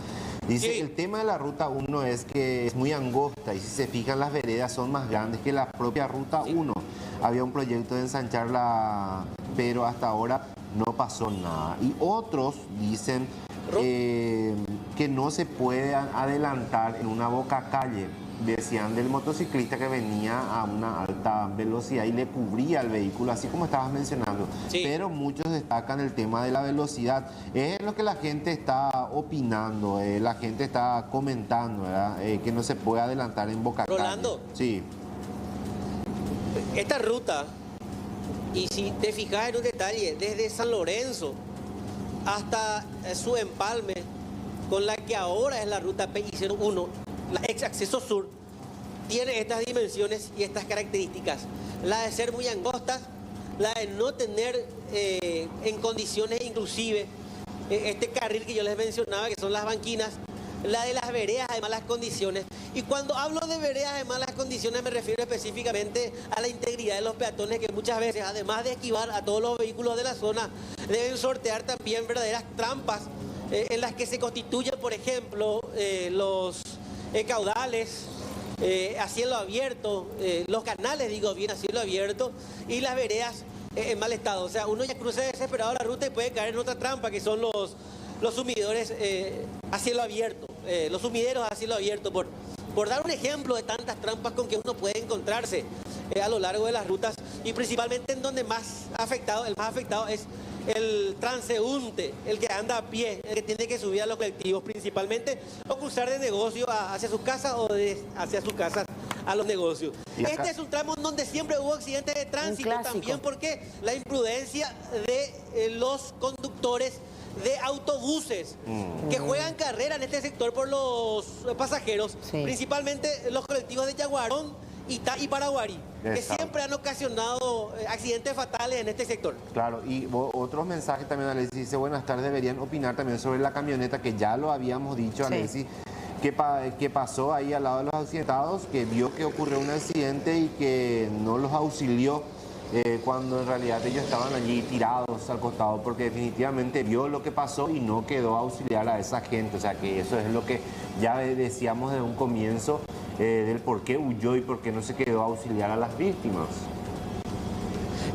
Dice que el tema de la ruta 1 es que es muy angosta y si se fijan las veredas son más grandes que la propia ruta 1. Había un proyecto de ensancharla, pero hasta ahora no pasó nada. Y otros dicen que no se puede adelantar en una boca calle. Decían del motociclista que venía a una alta velocidad y le cubría el vehículo, así como estabas mencionando. Sí. Pero muchos destacan el tema de la velocidad. Es lo que la gente está opinando, la gente está comentando, ¿verdad? Que no se puede adelantar en boca calle. Rolando. Sí. Esta ruta, y si te fijas en un detalle, desde San Lorenzo hasta su empalme, con la que ahora es la ruta PI01, la ex acceso sur, tiene estas dimensiones y estas características. La de ser muy angostas, la de no tener en condiciones inclusive este carril que yo les mencionaba, que son las banquinas, la de las veredas de malas condiciones. Y cuando hablo de veredas de malas condiciones me refiero específicamente a la integridad de los peatones, que muchas veces, además de esquivar a todos los vehículos de la zona, deben sortear también verdaderas trampas en las que se constituyen, por ejemplo, los caudales a cielo abierto, los canales, digo bien, a cielo abierto, y las veredas en mal estado. O sea, uno ya cruza desesperado la ruta y puede caer en otra trampa, que son los sumidores a cielo abierto, los sumideros a cielo abierto, por dar un ejemplo de tantas trampas con que uno puede encontrarse a lo largo de las rutas, y principalmente en donde el más afectado es el transeúnte, el que anda a pie, el que tiene que subir a los colectivos principalmente, o cruzar de negocio hacia sus casas o hacia sus casas a los negocios. Este es un tramo en donde siempre hubo accidentes de tránsito también, porque la imprudencia de los conductores de autobuses que juegan carrera en este sector por los pasajeros, principalmente los colectivos de Yaguarón y Paraguarí, que siempre han ocasionado accidentes fatales en este sector. Claro, y otros mensajes también, Alexis, dice, buenas tardes, deberían opinar también sobre la camioneta, que ya lo habíamos dicho, Alexis, que pasó ahí al lado de los accidentados, que vio que ocurrió un accidente y que no los auxilió cuando en realidad ellos estaban allí tirados al costado, porque definitivamente vio lo que pasó y no quedó a auxiliar a esa gente. O sea que eso es lo que ya decíamos desde un comienzo, del por qué huyó y por qué no se quedó a auxiliar a las víctimas.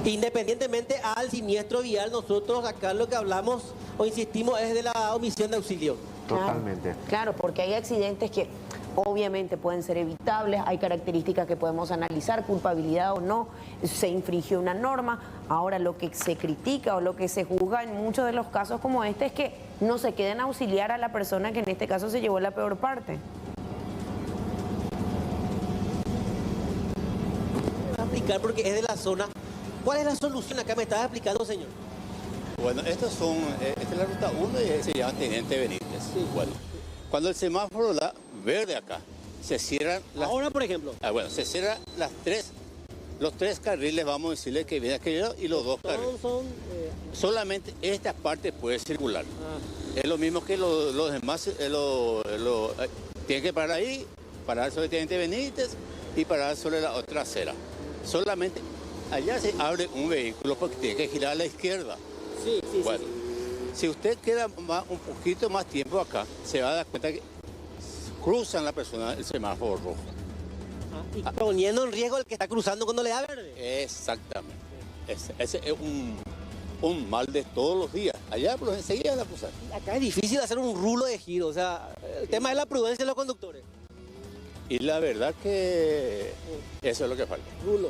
Independientemente al siniestro vial, nosotros acá lo que hablamos o insistimos es de la omisión de auxilio. Totalmente. Claro, porque hay accidentes que obviamente pueden ser evitables, hay características que podemos analizar, culpabilidad o no, se infringió una norma. Ahora lo que se critica o lo que se juzga en muchos de los casos como este es que no se queden a auxiliar a la persona que en este caso se llevó la peor parte. Voy a explicar porque es de la zona. ¿Cuál es la solución? Acá me estaba explicando, señor. Bueno, esta es la ruta 1 y se llama Teniente Benítez. Sí. Bueno, cuando el semáforo da verde acá, se cierran las... Ahora, por ejemplo. Bueno, se cierran los 3 carriles, vamos a decirle que viene aquel lado, y los 2 carriles. Solamente esta parte puede circular. Es lo mismo que los demás, tienen que parar ahí, parar sobre Teniente Benítez y parar sobre la otra acera. Solamente allá se abre un vehículo porque tiene que girar a la izquierda. Sí, sí, bueno, sí. Si usted queda un poquito más tiempo acá, se va a dar cuenta que cruzan la persona el semáforo rojo. Y poniendo en riesgo el que está cruzando cuando le da verde. Exactamente. Ese es un mal de todos los días. Allá pues enseguida la cruzan. Acá es difícil hacer un rulo de giro, o sea, el tema es la prudencia de los conductores. Y la verdad que eso es lo que falta. Rulo.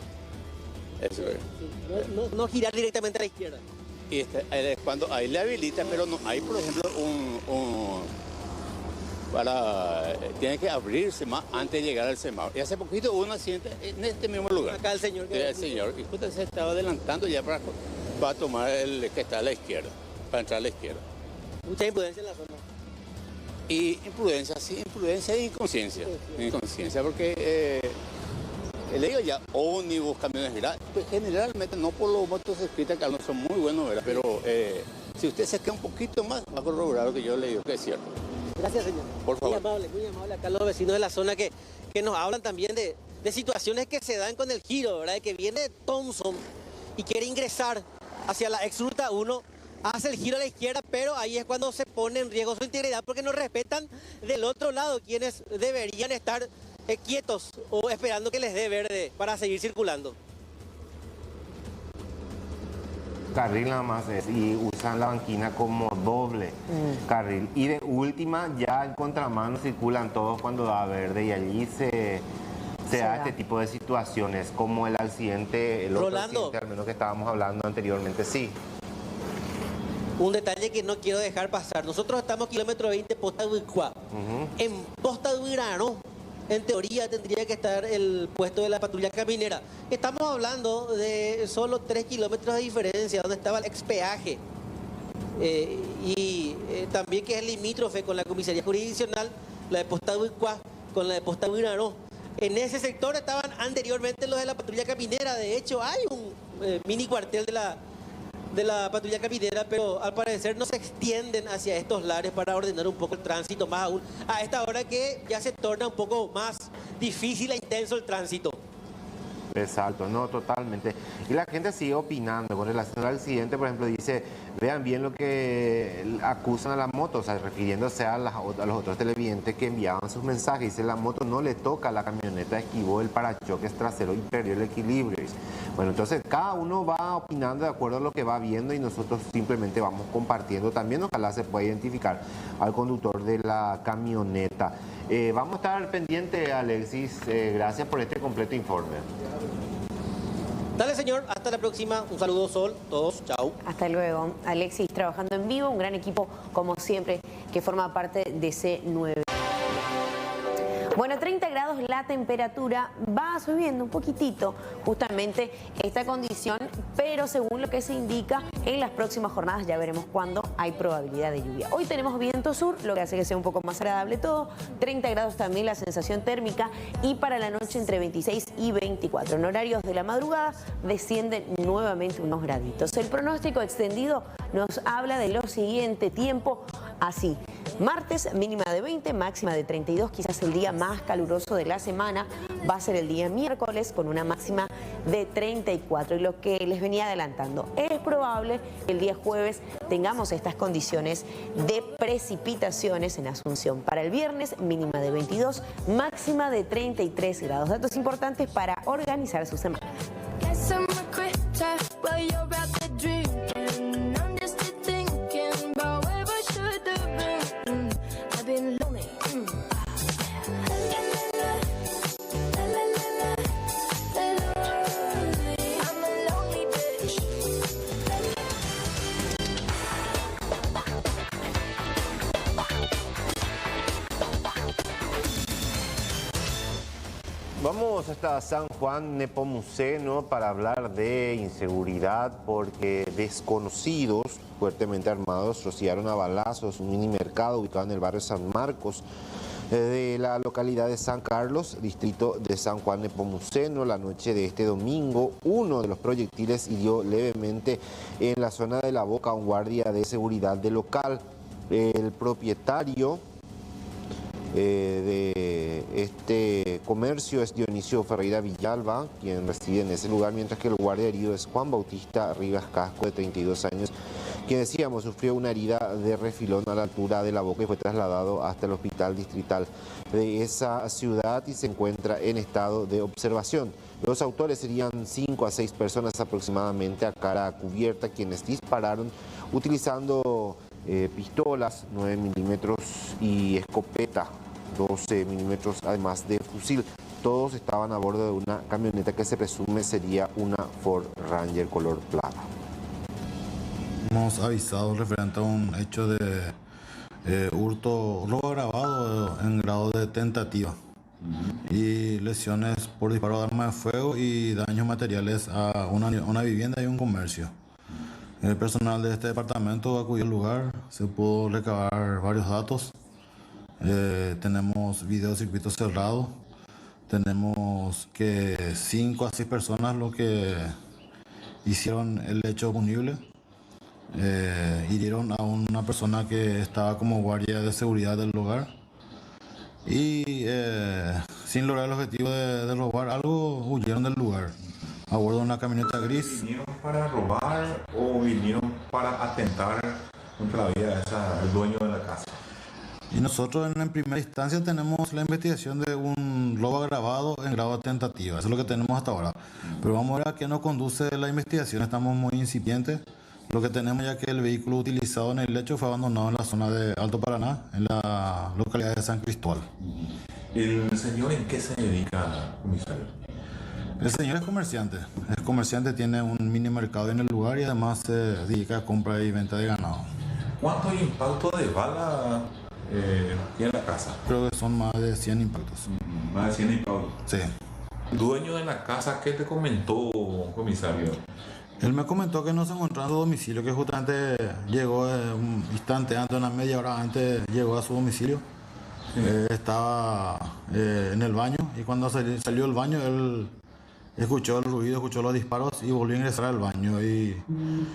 Eso es. Sí. No girar directamente a la izquierda. Y cuando ahí le habilita, pero no hay, por ejemplo, tiene que abrirse más antes de llegar al semáforo. Y hace poquito hubo un accidente en este mismo lugar. Acá el señor. El señor, y justo se estaba adelantando ya para tomar el que está a la izquierda, para entrar a la izquierda. Mucha imprudencia en la zona. Y imprudencia, sí, imprudencia e inconsciencia. Sí. Inconsciencia, porque le digo ya, ómnibus, camiones grandes, pues generalmente no por los motociclistas que no son muy buenos, ¿verdad? Pero si usted se queda un poquito más, va a corroborar lo que yo le digo, que es cierto. Gracias, señor. Por favor. Muy amable acá los vecinos de la zona que nos hablan también de situaciones que se dan con el giro, ¿verdad? De que viene Thompson y quiere ingresar hacia la ex ruta 1, hace el giro a la izquierda, pero ahí es cuando se pone en riesgo su integridad porque no respetan del otro lado, quienes deberían estar quietos o esperando que les dé verde para seguir circulando. Carril nada más es, y usan la banquina como doble carril. Y de última, ya en contramano circulan todos cuando da verde y allí se da este tipo de situaciones, como el accidente, el otro accidente al menos que estábamos hablando anteriormente, sí. Un detalle que no quiero dejar pasar. Nosotros estamos kilómetro 20 Posta de Huicuá. En Posta de Huirano, en teoría tendría que estar el puesto de la patrulla caminera. Estamos hablando de solo 3 kilómetros de diferencia, donde estaba el expeaje. También que es limítrofe con la comisaría jurisdiccional, la de Posta de Huicuá, con la de Posta de Huirano. En ese sector estaban anteriormente los de la patrulla caminera. De hecho, hay un mini cuartel de la patrulla caminera, pero al parecer no se extienden hacia estos lares para ordenar un poco el tránsito, más aún a esta hora que ya se torna un poco más difícil e intenso el tránsito. Exacto, no, totalmente. Y la gente sigue opinando con relación al accidente, por ejemplo, dice, vean bien lo que acusan a la moto, o sea, refiriéndose a los otros televidentes que enviaban sus mensajes. Dice, la moto no le toca a la camioneta, esquivó el parachoques trasero y perdió el equilibrio. Bueno, entonces cada uno va opinando de acuerdo a lo que va viendo y nosotros simplemente vamos compartiendo. También ojalá se pueda identificar al conductor de la camioneta. Vamos a estar pendientes, Alexis. Gracias por este completo informe. Dale, señor. Hasta la próxima. Un saludo, Sol. Todos. Chao. Hasta luego. Alexis trabajando en vivo. Un gran equipo, como siempre, que forma parte de C9. Bueno, 30 grados la temperatura, va subiendo un poquitito justamente esta condición, pero según lo que se indica, en las próximas jornadas ya veremos cuándo hay probabilidad de lluvia. Hoy tenemos viento sur, lo que hace que sea un poco más agradable todo, 30 grados también la sensación térmica y para la noche entre 26 y 24. En horarios de la madrugada descienden nuevamente unos graditos. El pronóstico extendido nos habla de lo siguiente: tiempo así. Martes mínima de 20, máxima de 32, quizás el día más caluroso de la semana va a ser el día miércoles con una máxima de 34. Y lo que les venía adelantando, es probable que el día jueves tengamos estas condiciones de precipitaciones en Asunción. Para el viernes mínima de 22, máxima de 33 grados. Datos importantes para organizar su semana. Vamos hasta San Juan Nepomuceno para hablar de inseguridad porque desconocidos fuertemente armados rociaron a balazos un mini mercado ubicado en el barrio San Marcos de la localidad de San Carlos, distrito de San Juan Nepomuceno. La noche de este domingo, uno de los proyectiles hirió levemente en la zona de La Boca a un guardia de seguridad del local. El propietario de este comercio es Dionisio Ferreira Villalba, quien reside en ese lugar, mientras que el guardia herido es Juan Bautista Rivas Casco, de 32 años, quien decíamos sufrió una herida de refilón a la altura de la boca y fue trasladado hasta el hospital distrital de esa ciudad y se encuentra en estado de observación. Los autores serían 5 a 6 personas aproximadamente a cara cubierta, quienes dispararon utilizando pistolas 9 milímetros y escopeta 12 milímetros, además de fusil. Todos estaban a bordo de una camioneta que se presume sería una Ford Ranger color plata. Hemos avisado referente a un hecho de hurto, robo agravado en grado de tentativa y lesiones por disparo de arma de fuego y daños materiales a una vivienda y un comercio. El personal de este departamento acudió al lugar, se pudo recabar varios datos. Tenemos videocircuito cerrado, tenemos que 5 a 6 personas lo que hicieron el hecho punible. Hirieron a una persona que estaba como guardia de seguridad del lugar y sin lograr el objetivo de robar algo, huyeron del lugar a bordo de una camioneta gris. ¿Vinieron para robar o vinieron para atentar contra la vida del dueño de la casa? Y nosotros en primera instancia tenemos la investigación de un robo agravado en grado de tentativa. Eso es lo que tenemos hasta ahora. Pero vamos a ver a qué nos conduce la investigación. Estamos muy incipientes. Lo que tenemos ya que el vehículo utilizado en el hecho fue abandonado en la zona de Alto Paraná, en la localidad de San Cristóbal. ¿El señor en qué se dedica, comisario? El señor es comerciante. El comerciante tiene un mini mercado en el lugar y además se dedica a compra y venta de ganado. ¿Cuántos impactos de bala tiene la casa? Creo que son más de 100 impactos. ¿Más de 100 impactos? Sí. ¿El dueño de la casa qué te comentó, comisario? Él me comentó que no se encontraba en su domicilio, que justamente llegó un instante antes, una media hora antes, llegó a su domicilio. Sí. Estaba en el baño y cuando salió del baño él escuchó el ruido, escuchó los disparos y volvió a ingresar al baño. Y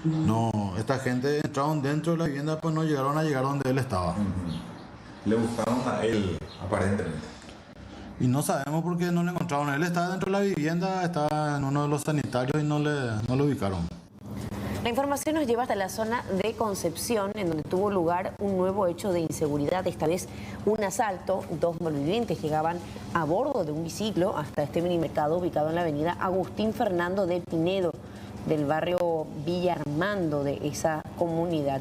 no, esta gente entraron dentro de la vivienda, pues no llegaron a llegar donde él estaba. Le buscaron a él, aparentemente. Y no sabemos por qué no le encontraron. Él estaba dentro de la vivienda, estaba en uno de los sanitarios y no lo ubicaron. La información nos lleva hasta la zona de Concepción, en donde tuvo lugar un nuevo hecho de inseguridad, esta vez un asalto. 2 malvivientes llegaban a bordo de un biciclo hasta este minimercado ubicado en la avenida Agustín Fernando de Pinedo, del barrio Villa Armando de esa comunidad.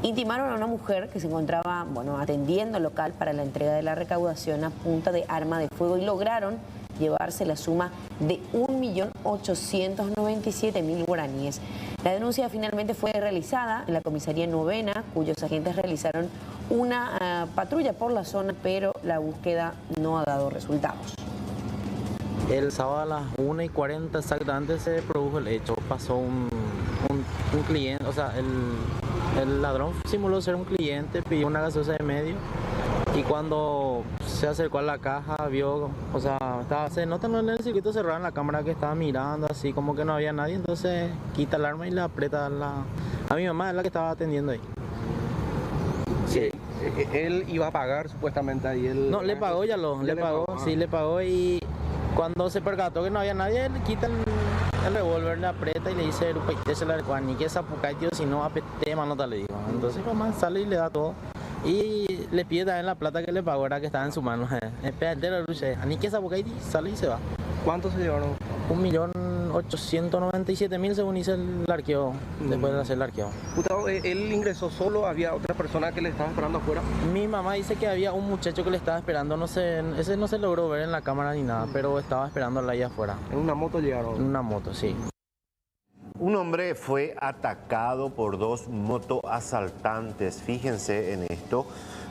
Intimaron a una mujer que se encontraba, atendiendo el local para la entrega de la recaudación a punta de arma de fuego y lograron llevarse la suma de 1.897.000 guaraníes. La denuncia finalmente fue realizada en la comisaría novena, cuyos agentes realizaron una patrulla por la zona, pero la búsqueda no ha dado resultados. El sábado a las 1:40 exactamente se produjo el hecho. Pasó un cliente, o sea, el ladrón simuló ser un cliente, pidió una gaseosa de medio y cuando se acercó a la caja vio, o sea, se nota en el circuito cerrado en la cámara que estaba mirando así como que no había nadie, entonces quita el arma y le aprieta a mi mamá, es la que estaba atendiendo ahí. Sí. Él iba a pagar supuestamente ahí. No, le pagó le pagó y cuando se percató que no había nadie, le quita el revólver, le aprieta y le dice, ni que esa pucay, tío, si no apete, manota, le digo. Entonces mamá sale y le da todo. Y le pide también la plata que le pagó, era que estaba en su mano. Ni que esa pucay, sale y se va. ¿Cuánto se llevaron? 1.897.000 según dice el arqueo, después de hacer el arqueo. Gustavo, ¿él ingresó solo? ¿Había otra persona que le estaba esperando afuera? Mi mamá dice que había un muchacho que le estaba esperando, no sé, ese no se logró ver en la cámara ni nada, pero estaba esperándola ahí afuera. ¿En una moto llegaron? En una moto, sí. Un hombre fue atacado por 2 motoasaltantes. Fíjense en esto.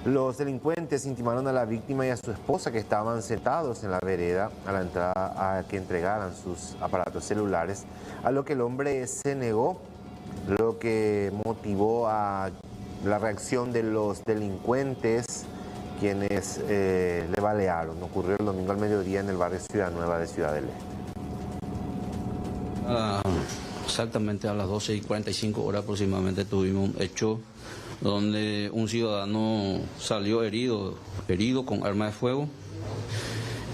Los delincuentes intimaron a la víctima y a su esposa, que estaban sentados en la vereda a la entrada, a que entregaran sus aparatos celulares, a lo que el hombre se negó, lo que motivó a la reacción de los delincuentes, quienes le balearon. Ocurrió el domingo al mediodía en el barrio Ciudad Nueva de Ciudad del Este. Exactamente a las 12:45 aproximadamente tuvimos un hecho donde un ciudadano salió herido con arma de fuego,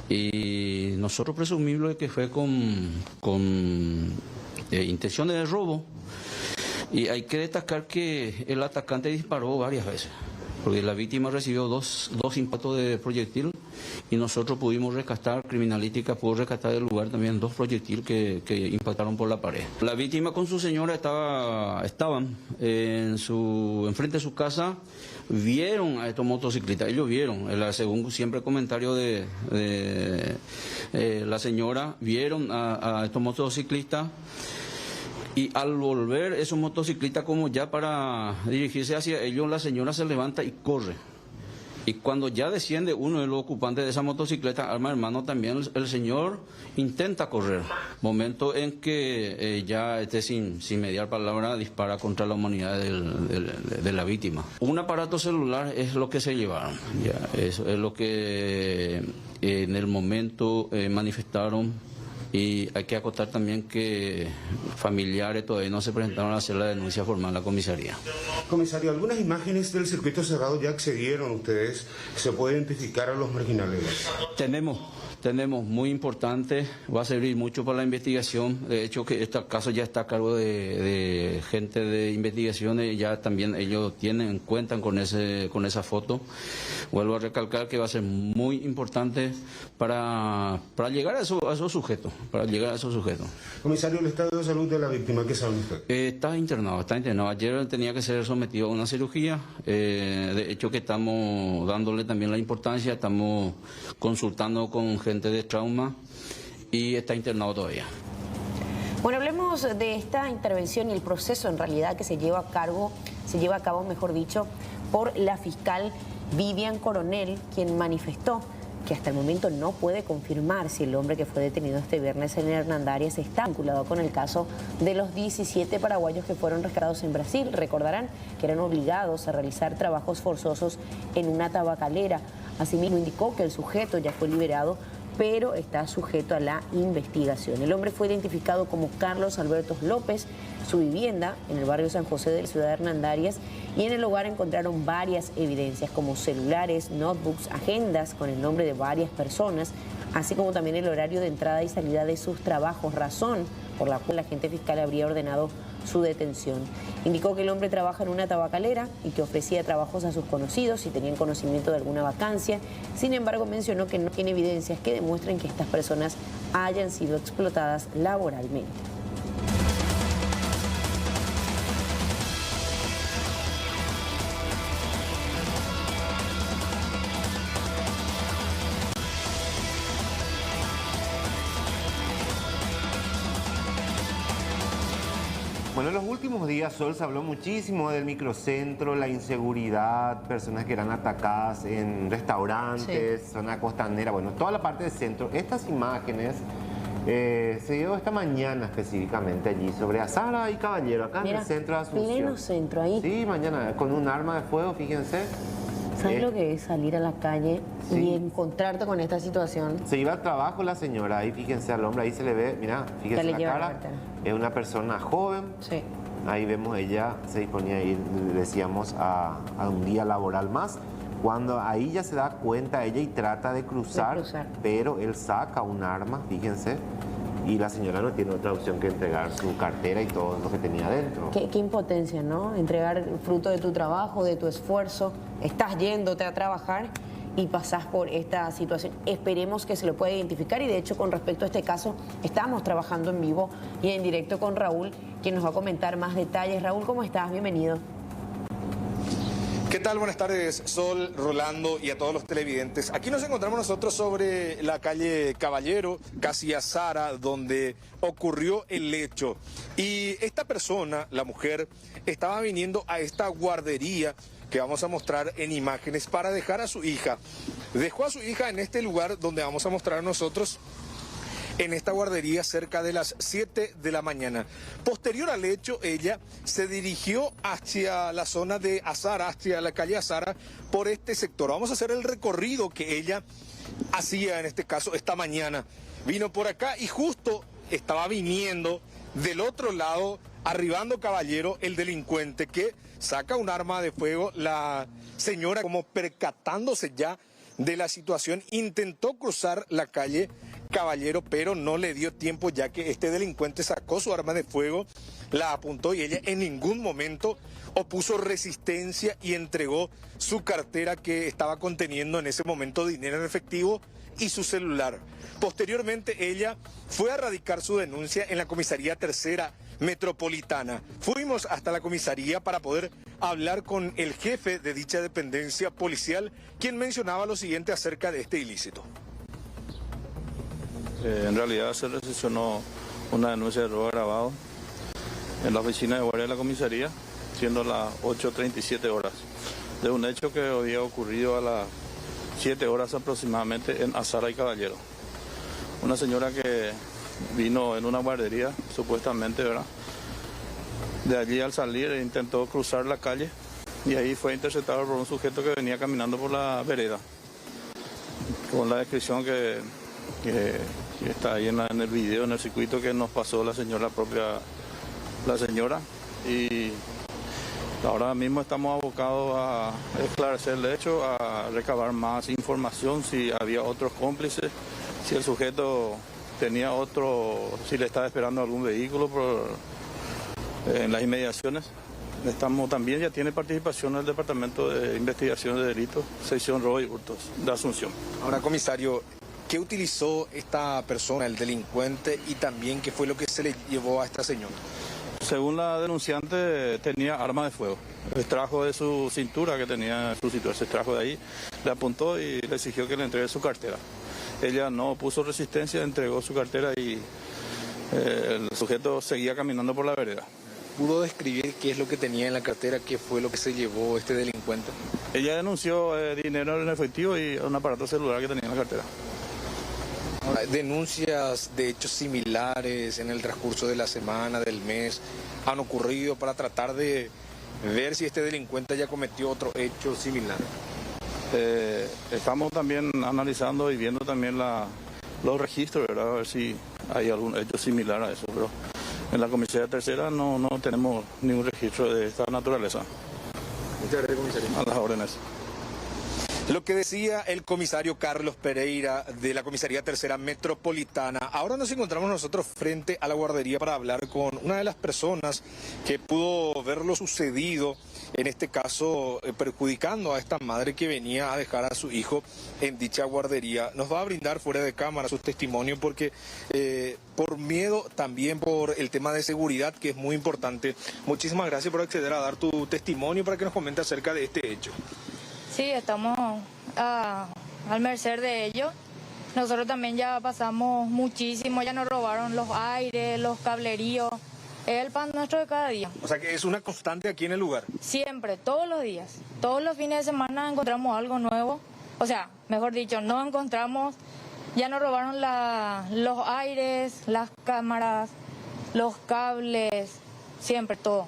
y nosotros presumimos que fue con intenciones de robo, y hay que destacar que el atacante disparó varias veces, porque la víctima recibió dos impactos de proyectil, y nosotros pudimos rescatar, criminalística pudo rescatar del lugar también 2 proyectiles que impactaron por la pared. La víctima con su señora estaban enfrente de su casa, vieron a estos motociclistas, ellos vieron, según siempre comentario de la señora, vieron a estos motociclistas. Y al volver esos motociclistas como ya para dirigirse hacia ellos, la señora se levanta y corre. Y cuando ya desciende uno de los ocupantes de esa motocicleta, arma en mano también, el señor intenta correr. Momento en que ya sin mediar palabra dispara contra la humanidad de la víctima. Un aparato celular es lo que se llevaron. Ya, eso es lo que en el momento manifestaron. Y hay que acotar también que familiares todavía no se presentaron a hacer la denuncia formal a la comisaría. Comisario, algunas imágenes del circuito cerrado ya accedieron ustedes. ¿Se puede identificar a los marginales? Tenemos muy importante, va a servir mucho para la investigación. De hecho, que este caso ya está a cargo de gente de investigaciones, ya también ellos cuentan con esa foto. Vuelvo a recalcar que va a ser muy importante para llegar a esos sujetos, Comisario, el estado de salud de la víctima, ¿qué sabe usted? Está internado. Ayer tenía que ser sometido a una cirugía. De hecho, que estamos dándole también la importancia, estamos consultando con gente de trauma y está internado todavía. Bueno, hablemos de esta intervención y el proceso en realidad que se lleva a cabo, mejor dicho, por la fiscal Vivian Coronel, quien manifestó que hasta el momento no puede confirmar si el hombre que fue detenido este viernes en Hernandarias está vinculado con el caso de los 17 paraguayos que fueron rescatados en Brasil. Recordarán que eran obligados a realizar trabajos forzosos en una tabacalera. Asimismo indicó que el sujeto ya fue liberado, pero está sujeto a la investigación. El hombre fue identificado como Carlos Alberto López, su vivienda en el barrio San José de la ciudad de Hernandarias, y en el hogar encontraron varias evidencias como celulares, notebooks, agendas con el nombre de varias personas, así como también el horario de entrada y salida de sus trabajos, razón por la cual la agente fiscal habría ordenado su detención. Indicó que el hombre trabaja en una tabacalera y que ofrecía trabajos a sus conocidos si tenían conocimiento de alguna vacancia. Sin embargo, mencionó que no tiene evidencias que demuestren que estas personas hayan sido explotadas laboralmente. Bueno, en los últimos días, Sol, se habló muchísimo del microcentro, la inseguridad, personas que eran atacadas en restaurantes, zona costanera, bueno, toda la parte del centro. Estas imágenes se dio esta mañana específicamente allí, sobre Azara y Caballero, acá en el centro de Asunción. Pleno centro ahí. Sí, mañana, con un arma de fuego, fíjense. ¿Sabes lo que es salir a la calle y encontrarte con esta situación? Se iba al trabajo la señora, ahí fíjense al hombre, ahí se le ve, mira, fíjense la cara. Es una persona joven. Sí. Ahí vemos, ella se disponía a ir, decíamos, a un día laboral más. Cuando ahí ya se da cuenta ella y trata de cruzar, pero él saca un arma, fíjense, y la señora no tiene otra opción que entregar su cartera y todo lo que tenía adentro. Qué impotencia, ¿no? Entregar el fruto de tu trabajo, de tu esfuerzo. Estás yéndote a trabajar y pasás por esta situación. Esperemos que se lo pueda identificar, y de hecho con respecto a este caso estamos trabajando en vivo y en directo con Raúl, quien nos va a comentar más detalles. Raúl, ¿cómo estás? Bienvenido. ¿Qué tal? Buenas tardes, Sol, Rolando y a todos los televidentes. Aquí nos encontramos nosotros sobre la calle Caballero, casi a Zara, donde ocurrió el hecho. Y esta persona, la mujer, estaba viniendo a esta guardería que vamos a mostrar en imágenes para dejar a su hija. Dejó a su hija en este lugar donde vamos a mostrar nosotros, en esta guardería, cerca de las 7 de la mañana. Posterior al hecho, ella se dirigió hacia la zona de Azara, hacia la calle Azara, por este sector. Vamos a hacer el recorrido que ella hacía, en este caso, esta mañana. Vino por acá y justo estaba viniendo del otro lado, arribando Caballero, el delincuente que saca un arma de fuego. La señora, como percatándose ya de la situación, intentó cruzar la calle Caballero, pero no le dio tiempo, ya que este delincuente sacó su arma de fuego, la apuntó y ella en ningún momento opuso resistencia y entregó su cartera, que estaba conteniendo en ese momento dinero en efectivo y su celular. Posteriormente ella fue a radicar su denuncia en la comisaría tercera metropolitana. Fuimos hasta la comisaría para poder hablar con el jefe de dicha dependencia policial, quien mencionaba lo siguiente acerca de este ilícito. En realidad se recepcionó una denuncia de robo agravado en la oficina de guardia de la comisaría, siendo las 8:37 horas, de un hecho que había ocurrido a las 7 horas aproximadamente en Azara y Caballero. Una señora que vino en una guardería, supuestamente, ¿verdad? De allí, al salir, intentó cruzar la calle y ahí fue interceptado por un sujeto que venía caminando por la vereda, con la descripción que está ahí en el video, en el circuito que nos pasó la señora. Y ahora mismo estamos abocados a esclarecer el hecho, a recabar más información, si había otros cómplices, si el sujeto tenía si le estaba esperando algún vehículo en las inmediaciones. También ya tiene participación en el Departamento de Investigación de Delitos, sección robo y hurtos de Asunción. Ahora, comisario, ¿qué utilizó esta persona, el delincuente, y también qué fue lo que se le llevó a esta señora? Según la denunciante, tenía arma de fuego. Extrajo de su cintura, que tenía su cintura, se extrajo de ahí, le apuntó y le exigió que le entregue su cartera. Ella no puso resistencia, entregó su cartera y el sujeto seguía caminando por la vereda. ¿Pudo describir qué es lo que tenía en la cartera, qué fue lo que se llevó este delincuente? Ella denunció dinero en efectivo y un aparato celular que tenía en la cartera. Ahora, ¿denuncias de hechos similares en el transcurso de la semana, del mes, han ocurrido para tratar de ver si este delincuente ya cometió otro hecho similar? Estamos también analizando y viendo también los registros, ¿verdad? A ver si hay algún hecho similar a eso, pero en la comisaría tercera no tenemos ningún registro de esta naturaleza. Muchas gracias, comisario. A las órdenes. Lo que decía el comisario Carlos Pereira de la comisaría tercera metropolitana. Ahora nos encontramos nosotros frente a la guardería para hablar con una de las personas que pudo ver lo sucedido, en este caso perjudicando a esta madre que venía a dejar a su hijo en dicha guardería. Nos va a brindar fuera de cámara su testimonio porque por miedo, también por el tema de seguridad, que es muy importante. Muchísimas gracias por acceder a dar tu testimonio para que nos comente acerca de este hecho. Sí, estamos al merced de ellos. Nosotros también ya pasamos muchísimo, ya nos robaron los aires, los cableríos. Es el pan nuestro de cada día. O sea que es una constante aquí en el lugar. Siempre, todos los días. Todos los fines de semana encontramos algo nuevo. O sea, mejor dicho, no encontramos. Ya nos robaron los aires, las cámaras, los cables, siempre todo.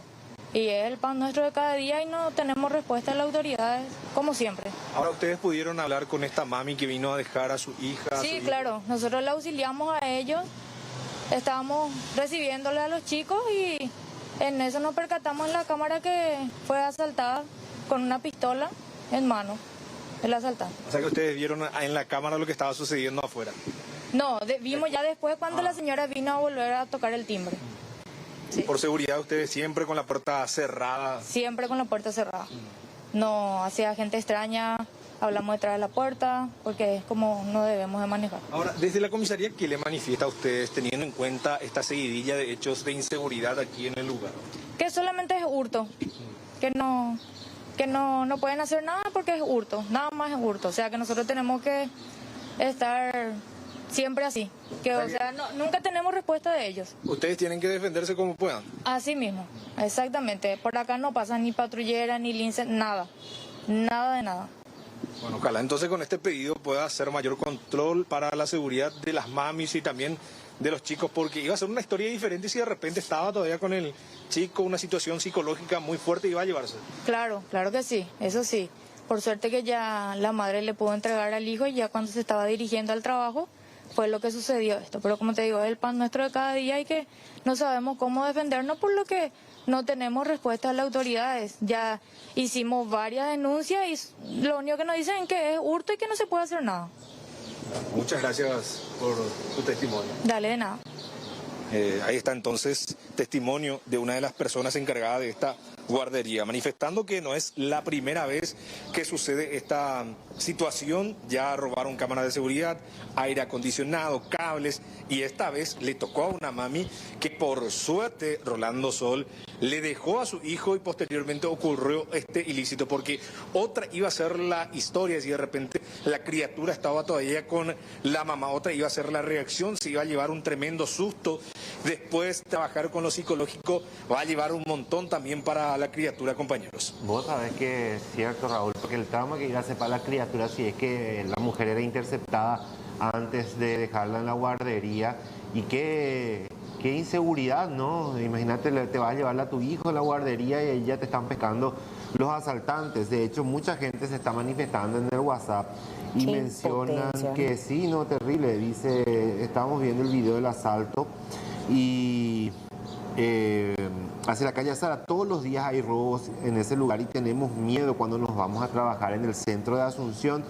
Y es el pan nuestro de cada día y no tenemos respuesta de las autoridades, como siempre. Ahora, ¿ustedes pudieron hablar con esta mami que vino a dejar a su hija? Sí, claro. Nosotros la auxiliamos a ellos. Estábamos recibiéndole a los chicos y en eso nos percatamos en la cámara que fue asaltada con una pistola en mano, el asaltante. O sea que ustedes vieron en la cámara lo que estaba sucediendo afuera. No, vimos ya después cuando la señora vino a volver a tocar el timbre. Sí. Por seguridad, ustedes siempre con la puerta cerrada. Siempre con la puerta cerrada. No hacía gente extraña, hablamos detrás de la puerta, porque es como no debemos de manejar. Ahora, desde la comisaría, ¿qué le manifiesta a ustedes teniendo en cuenta esta seguidilla de hechos de inseguridad aquí en el lugar? Que solamente es hurto, que no pueden hacer nada porque es hurto, nada más es hurto. O sea que nosotros tenemos que estar siempre así. Que, o sea, nunca tenemos respuesta de ellos. Ustedes tienen que defenderse como puedan. Así mismo, exactamente. Por acá no pasa ni patrullera, ni lince, nada. Nada de nada. Bueno, ojalá entonces con este pedido pueda hacer mayor control para la seguridad de las mamis y también de los chicos, porque iba a ser una historia diferente si de repente estaba todavía con el chico, una situación psicológica muy fuerte y iba a llevarse. Claro, claro que sí, eso sí. Por suerte que ya la madre le pudo entregar al hijo y ya cuando se estaba dirigiendo al trabajo fue lo que sucedió esto. Pero como te digo, es el pan nuestro de cada día y que no sabemos cómo defendernos por lo que no tenemos respuesta a las autoridades. Ya hicimos varias denuncias y lo único que nos dicen es que es hurto y que no se puede hacer nada. Muchas gracias por tu testimonio. Dale, de nada. Ahí está entonces testimonio de una de las personas encargadas de esta guardería, manifestando que no es la primera vez que sucede esta situación. Ya robaron cámaras de seguridad, aire acondicionado, cables, y esta vez le tocó a una mami que por suerte Rolando Sol le dejó a su hijo y posteriormente ocurrió este ilícito, porque otra iba a ser la historia si de repente la criatura estaba todavía con la mamá, otra iba a ser la reacción, se iba a llevar un tremendo susto. Después trabajar con lo psicológico va a llevar un montón también para la criatura, compañeros. Vos sabés que es cierto, Raúl, porque el trauma que iba a hacer para la criatura, si es que la mujer era interceptada antes de dejarla en la guardería, y qué inseguridad, ¿no? Imagínate, te vas a llevarla a tu hijo a la guardería y ahí ya te están pescando los asaltantes. De hecho, mucha gente se está manifestando en el WhatsApp y mencionan que sí, no, terrible. Dice, estamos viendo el video del asalto y hacia la calle Sara todos los días hay robos en ese lugar y tenemos miedo cuando nos vamos a trabajar en el centro de Asunción.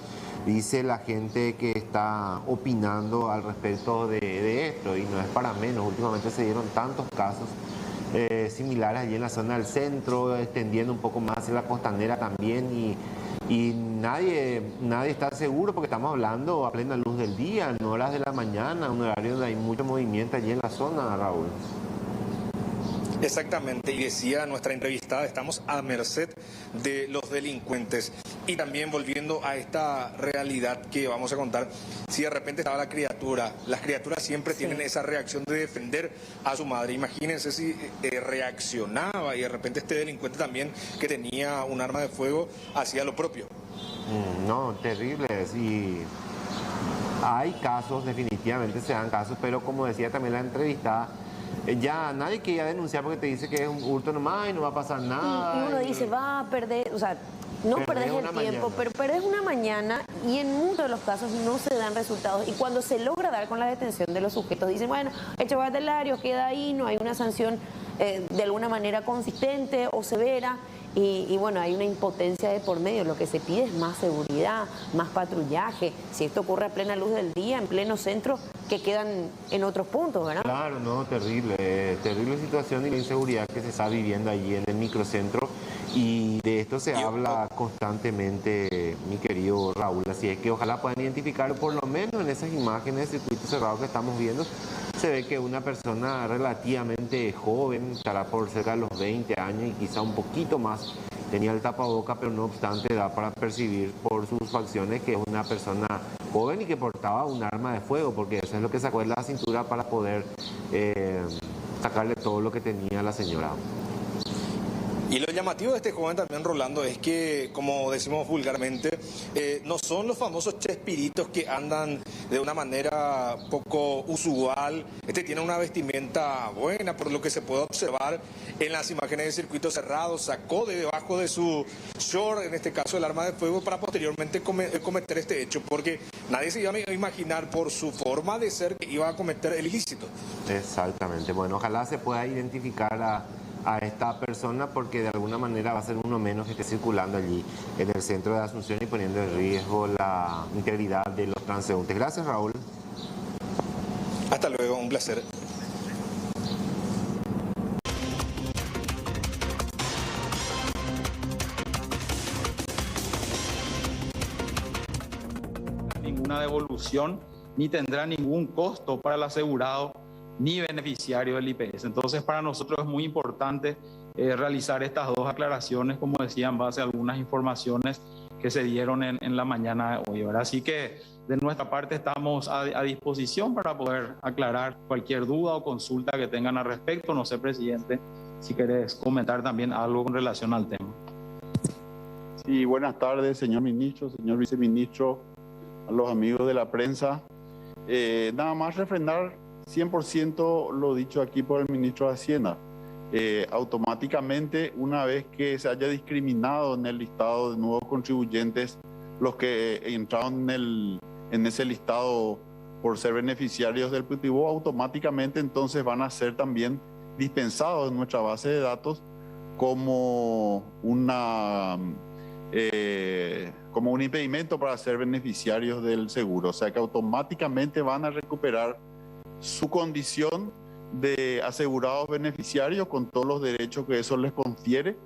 Dice la gente que está opinando al respecto de esto, y no es para menos. Últimamente se dieron tantos casos similares allí en la zona del centro, extendiendo un poco más hacia la costanera también, y nadie está seguro porque estamos hablando a plena luz del día, en horas de la mañana, un horario donde hay mucho movimiento allí en la zona, Raúl. Exactamente, y decía nuestra entrevistada, estamos a merced de los delincuentes. Y también volviendo a esta realidad que vamos a contar, si de repente estaba la criatura, las criaturas siempre tienen esa reacción de defender a su madre. Imagínense si reaccionaba y de repente este delincuente también, que tenía un arma de fuego, hacía lo propio. No, terrible, y hay casos, definitivamente se dan casos, pero como decía también la entrevistada, ya nadie quería denunciar porque te dice que es un hurto nomás y no va a pasar nada. Y uno dice, va a perder, o sea, no perdés el tiempo, pero perdés una mañana, y en muchos de los casos no se dan resultados. Y cuando se logra dar con la detención de los sujetos, dicen, bueno, hecho guardelario, queda ahí, no hay una sanción de alguna manera consistente o severa. Y bueno, hay una impotencia de por medio. Lo que se pide es más seguridad, más patrullaje. Si esto ocurre a plena luz del día, en pleno centro, que quedan en otros puntos, ¿verdad? Claro, no, terrible. Terrible situación y la inseguridad que se está viviendo allí en el microcentro. Y de esto se habla constantemente, mi querido Raúl. Así es que ojalá puedan identificar, por lo menos en esas imágenes de circuito cerrado que estamos viendo, se ve que una persona relativamente joven, estará por cerca de los 20 años y quizá un poquito más, tenía el tapaboca, pero no obstante da para percibir por sus facciones que es una persona joven y que portaba un arma de fuego, porque eso es lo que sacó de la cintura para poder sacarle todo lo que tenía la señora. Y lo llamativo de este joven también, Rolando, es que, como decimos vulgarmente, no son los famosos chespiritos que andan de una manera poco usual. Este tiene una vestimenta buena, por lo que se puede observar en las imágenes de circuito cerrado. Sacó de debajo de su short, en este caso el arma de fuego, para posteriormente cometer este hecho, porque nadie se iba a imaginar por su forma de ser que iba a cometer el ilícito. Exactamente. Bueno, ojalá se pueda identificar a esta persona, porque de alguna manera va a ser uno menos que esté circulando allí en el centro de Asunción y poniendo en riesgo la integridad de los transeúntes. Gracias, Raúl. Hasta luego, un placer. Ninguna devolución ni tendrá ningún costo para el asegurado ni beneficiario del IPS. Entonces, para nosotros es muy importante realizar estas dos aclaraciones, como decía, en base a algunas informaciones se dieron en la mañana de hoy, ¿verdad? Así que de nuestra parte estamos a disposición para poder aclarar cualquier duda o consulta que tengan al respecto. No sé, presidente, si querés comentar también algo con relación al tema. Sí, buenas tardes, señor ministro, señor viceministro, a los amigos de la prensa. Nada más refrendar 100% lo dicho aquí por el ministro de Hacienda. Automáticamente, una vez que se haya discriminado en el listado de nuevos contribuyentes, los que entraron en ese listado por ser beneficiarios del PTU, automáticamente entonces van a ser también dispensados en nuestra base de datos como un impedimento para ser beneficiarios del seguro. O sea que automáticamente van a recuperar su condición de asegurados beneficiarios con todos los derechos que eso les confiere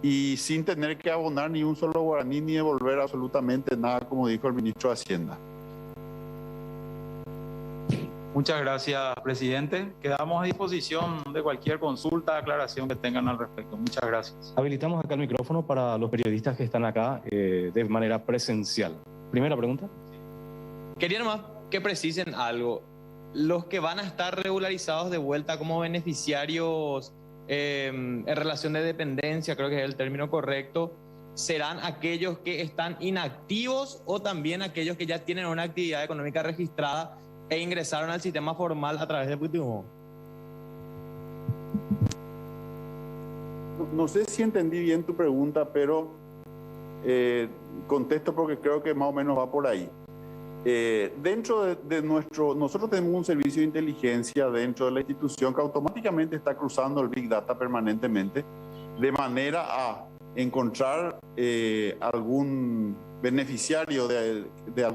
y sin tener que abonar ni un solo guaraní ni devolver absolutamente nada, como dijo el ministro de Hacienda. Muchas gracias, presidente. Quedamos a disposición de cualquier consulta, aclaración que tengan al respecto. Muchas gracias. Habilitamos acá el micrófono para los periodistas que están acá de manera presencial. Primera pregunta. Quería nomás que precisen algo. Los que van a estar regularizados de vuelta como beneficiarios en relación de dependencia, creo que es el término correcto, ¿serán aquellos que están inactivos o también aquellos que ya tienen una actividad económica registrada e ingresaron al sistema formal a través de PTU? No sé si entendí bien tu pregunta, pero contesto porque creo que más o menos va por ahí. Dentro de nosotros tenemos un servicio de inteligencia dentro de la institución que automáticamente está cruzando el Big Data permanentemente, de manera a encontrar algún beneficiario de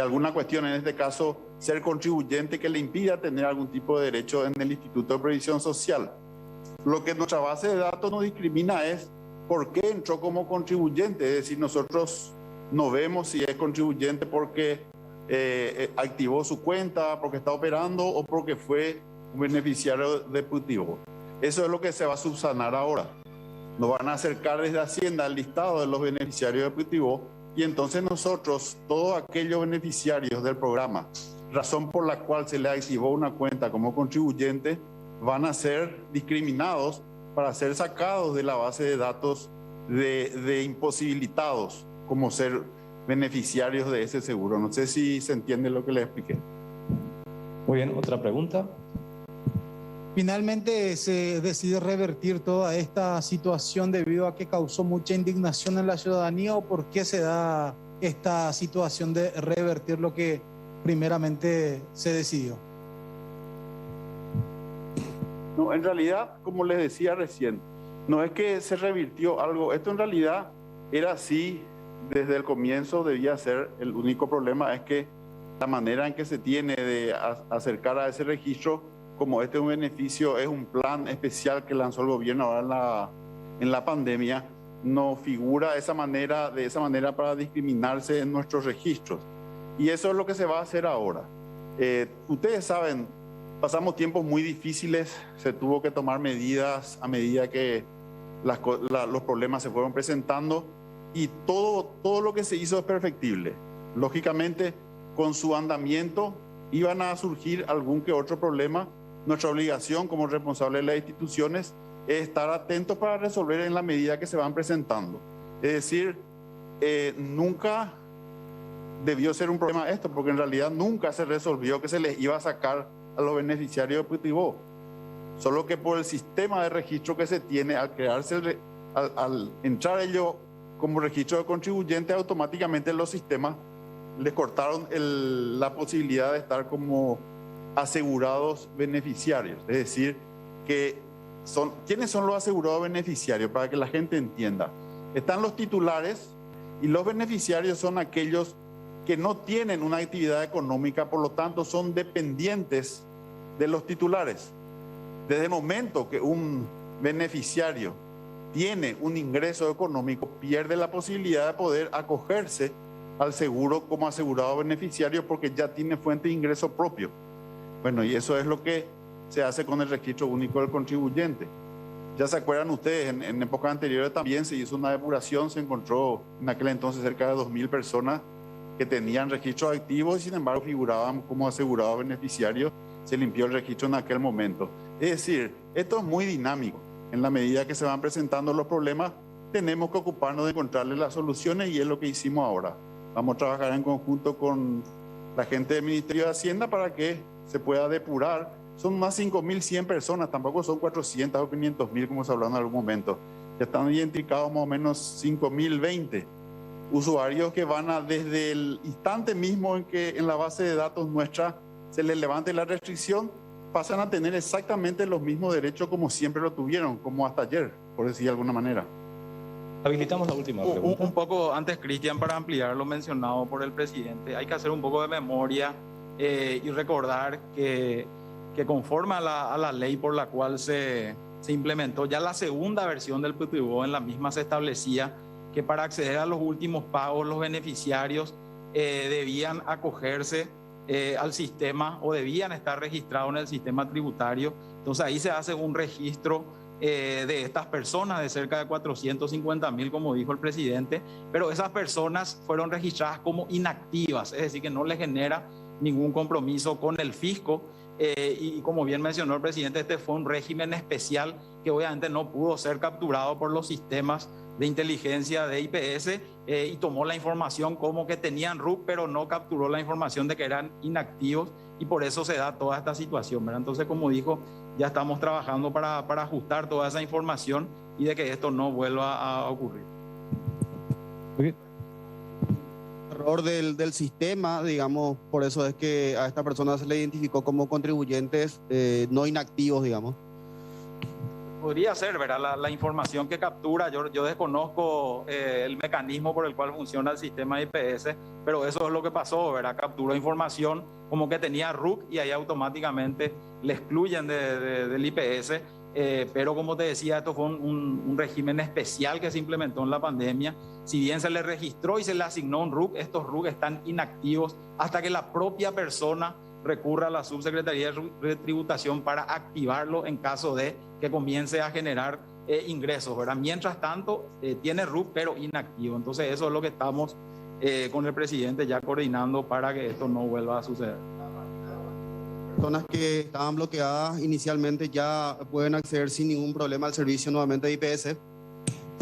alguna cuestión, en este caso ser contribuyente, que le impida tener algún tipo de derecho en el Instituto de Previsión Social. Lo que nuestra base de datos nos discrimina es por qué entró como contribuyente, es decir, nosotros no vemos si es contribuyente porque activó su cuenta, porque está operando o porque fue un beneficiario deputivo. Eso es lo que se va a subsanar ahora. Nos van a acercar desde Hacienda al listado de los beneficiarios deputivos y entonces nosotros, todos aquellos beneficiarios del programa, razón por la cual se le activó una cuenta como contribuyente, van a ser discriminados para ser sacados de la base de datos de imposibilitados como ser beneficiarios de ese seguro. No sé si se entiende lo que le expliqué. Muy bien, otra pregunta. Finalmente se decide revertir toda esta situación debido a que causó mucha indignación en la ciudadanía, ¿o por qué se da esta situación de revertir lo que primeramente se decidió? No, en realidad, como les decía recién, no es que se revirtió algo, esto en realidad era así desde el comienzo, debía ser. El único problema es que la manera en que se tiene de acercar a ese registro, como este es un beneficio, es un plan especial que lanzó el gobierno ahora en la pandemia, no figura de esa manera para discriminarse en nuestros registros. Y eso es lo que se va a hacer ahora. Ustedes saben, pasamos tiempos muy difíciles, se tuvo que tomar medidas a medida que los problemas se fueron presentando y todo lo que se hizo es perfectible. Lógicamente, con su andamiento iban a surgir algún que otro problema. Nuestra obligación como responsable de las instituciones es estar atentos para resolver en la medida que se van presentando. Es decir, nunca debió ser un problema esto, porque en realidad nunca se resolvió que se les iba a sacar a los beneficiarios de PTU. Solo que por el sistema de registro que se tiene, al entrar ellos como registro de contribuyentes, automáticamente los sistemas les cortaron la posibilidad de estar como asegurados beneficiarios. Es decir, ¿quiénes son los asegurados beneficiarios? Para que la gente entienda. Están los titulares y los beneficiarios son aquellos que no tienen una actividad económica, por lo tanto son dependientes de los titulares. Desde el momento que un beneficiario tiene un ingreso económico, pierde la posibilidad de poder acogerse al seguro como asegurado beneficiario porque ya tiene fuente de ingreso propio. Bueno, y eso es lo que se hace con el registro único del contribuyente. Ya se acuerdan ustedes, en épocas anteriores también se hizo una depuración, se encontró en aquel entonces cerca de 2.000 personas que tenían registros activos y sin embargo figuraban como asegurados beneficiarios. Se limpió el registro en aquel momento. Es decir, esto es muy dinámico. En la medida que se van presentando los problemas, tenemos que ocuparnos de encontrarle las soluciones y es lo que hicimos ahora. Vamos a trabajar en conjunto con la gente del Ministerio de Hacienda para que se pueda depurar. Son más 5.100 personas, tampoco son 400 o 500.000 como se habló en algún momento. Ya están identificados más o menos 5.020 usuarios que van a, desde el instante mismo en que en la base de datos nuestra se les levante la restricción, pasan a tener exactamente los mismos derechos como siempre lo tuvieron, como hasta ayer, por decir de alguna manera. Habilitamos la última pregunta. Un poco antes, Cristian, para ampliar lo mencionado por el presidente, hay que hacer un poco de memoria y recordar que conforme a la ley por la cual se implementó ya la segunda versión del PTU, en la misma se establecía que para acceder a los últimos pagos los beneficiarios debían acogerse al sistema o debían estar registrados en el sistema tributario. Entonces ahí se hace un registro de estas personas, de cerca de 450.000, como dijo el presidente, pero esas personas fueron registradas como inactivas, es decir, que no les genera ningún compromiso con el fisco. Y como bien mencionó el presidente, este fue un régimen especial que obviamente no pudo ser capturado por los sistemas de inteligencia de IPS y tomó la información como que tenían RUC, pero no capturó la información de que eran inactivos y por eso se da toda esta situación, ¿verdad? Entonces, como dijo, ya estamos trabajando para ajustar toda esa información y de que esto no vuelva a ocurrir. Muy bien. Error del sistema, digamos, por eso es que a esta persona se le identificó como contribuyentes no inactivos, digamos. Podría ser, ¿verdad? La información que captura, yo desconozco el mecanismo por el cual funciona el sistema de IPS, pero eso es lo que pasó, ¿verdad? Capturó información como que tenía RUC y ahí automáticamente le excluyen del IPS, pero como te decía, esto fue un régimen especial que se implementó en la pandemia. Si bien se le registró y se le asignó un RUC, estos RUC están inactivos hasta que la propia persona recurra a la Subsecretaría de Tributación para activarlo en caso de que comience a generar ingresos, ¿verdad? Mientras tanto, tiene RUC pero inactivo. Entonces eso es lo que estamos con el presidente ya coordinando para que esto no vuelva a suceder. Personas que estaban bloqueadas inicialmente ya pueden acceder sin ningún problema al servicio nuevamente de IPS.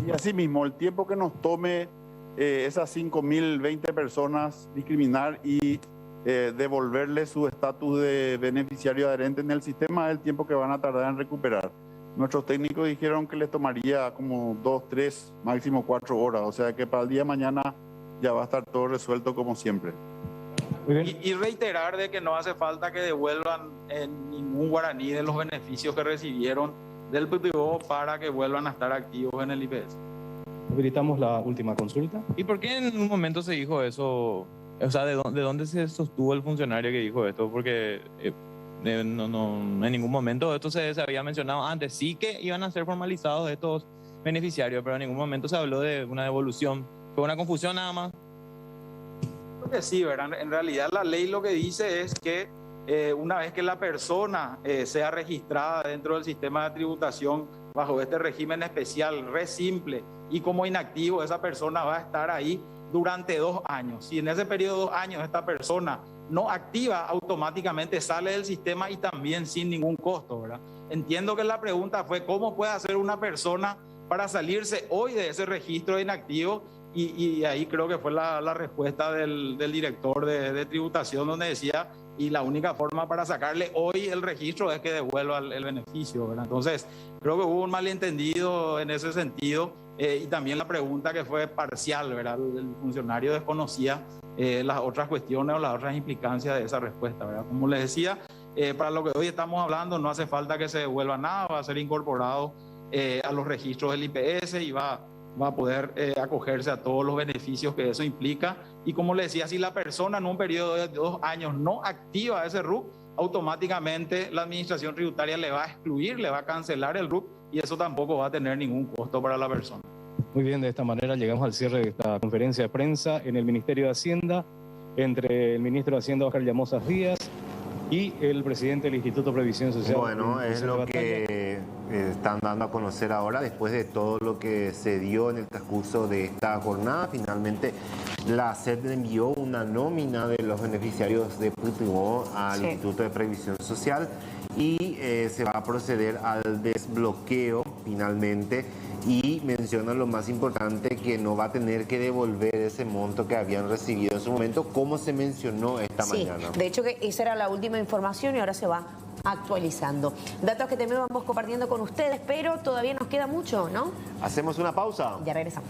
Y así mismo, el tiempo que nos tome esas 5.020 personas discriminar y devolverle su estatus de beneficiario adherente en el sistema es el tiempo que van a tardar en recuperar. Nuestros técnicos dijeron que les tomaría como 2, 3, máximo 4 horas, o sea que para el día de mañana ya va a estar todo resuelto como siempre. Y reiterar de que no hace falta que devuelvan ningún guaraní de los beneficios que recibieron del PTO para que vuelvan a estar activos en el IPS. Habilitamos la última consulta. ¿Y por qué en un momento se dijo eso? O sea, ¿de dónde se sostuvo el funcionario que dijo esto? Porque no, en ningún momento esto se había mencionado antes. Sí que iban a ser formalizados estos beneficiarios, pero en ningún momento se habló de una devolución. Fue una confusión nada más. Creo que sí, ¿verdad? En realidad la ley lo que dice es que una vez que la persona sea registrada dentro del sistema de tributación bajo este régimen especial, re simple y como inactivo, esa persona va a estar ahí durante 2 años. Si en ese periodo de 2 años esta persona no activa, automáticamente sale del sistema y también sin ningún costo, ¿verdad? Entiendo que la pregunta fue cómo puede hacer una persona para salirse hoy de ese registro de inactivo y ahí creo que fue la respuesta del director de tributación, donde decía, y la única forma para sacarle hoy el registro es que devuelva el beneficio, ¿verdad? Entonces creo que hubo un malentendido en ese sentido. Y también la pregunta que fue parcial, ¿verdad? El funcionario desconocía las otras cuestiones o las otras implicancias de esa respuesta, ¿verdad? Como les decía, para lo que hoy estamos hablando no hace falta que se devuelva nada, va a ser incorporado a los registros del IPS y va a poder acogerse a todos los beneficios que eso implica. Y como les decía, si la persona en un periodo de 2 años no activa ese RUC, automáticamente la administración tributaria le va a excluir, le va a cancelar el RUC y eso tampoco va a tener ningún costo para la persona. Muy bien, de esta manera llegamos al cierre de esta conferencia de prensa en el Ministerio de Hacienda entre el ministro de Hacienda, Oscar Llamosas Díaz, y el presidente del Instituto de Previsión Social. Bueno, es lo que están dando a conocer ahora después de todo lo que se dio en el transcurso de esta jornada. Finalmente, la SED envió una nómina de los beneficiarios de Putumayo al Instituto de Previsión Social y se va a proceder al desbloqueo finalmente. Y menciona lo más importante, que no va a tener que devolver ese monto que habían recibido en su momento, como se mencionó esta mañana. De hecho, que esa era la última información y ahora se va actualizando. Datos que también vamos compartiendo con ustedes, pero todavía nos queda mucho, ¿no? Hacemos una pausa. Ya regresamos.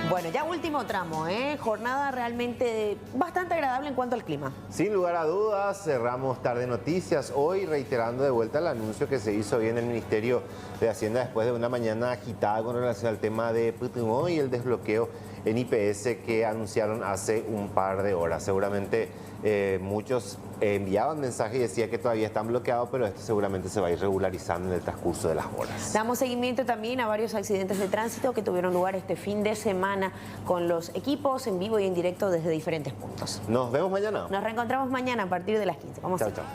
Bueno, ya último tramo, jornada realmente bastante agradable en cuanto al clima. Sin lugar a dudas, cerramos Tarde Noticias hoy reiterando de vuelta el anuncio que se hizo hoy en el Ministerio de Hacienda después de una mañana agitada con relación al tema de Putumayo y el desbloqueo en IPS que anunciaron hace un par de horas. Seguramente muchos enviaban mensajes y decían que todavía están bloqueados, pero esto seguramente se va a ir regularizando en el transcurso de las horas. Damos seguimiento también a varios accidentes de tránsito que tuvieron lugar este fin de semana con los equipos en vivo y en directo desde diferentes puntos. Nos vemos mañana. Nos reencontramos mañana a partir de las 15. Vamos. Chao, chao.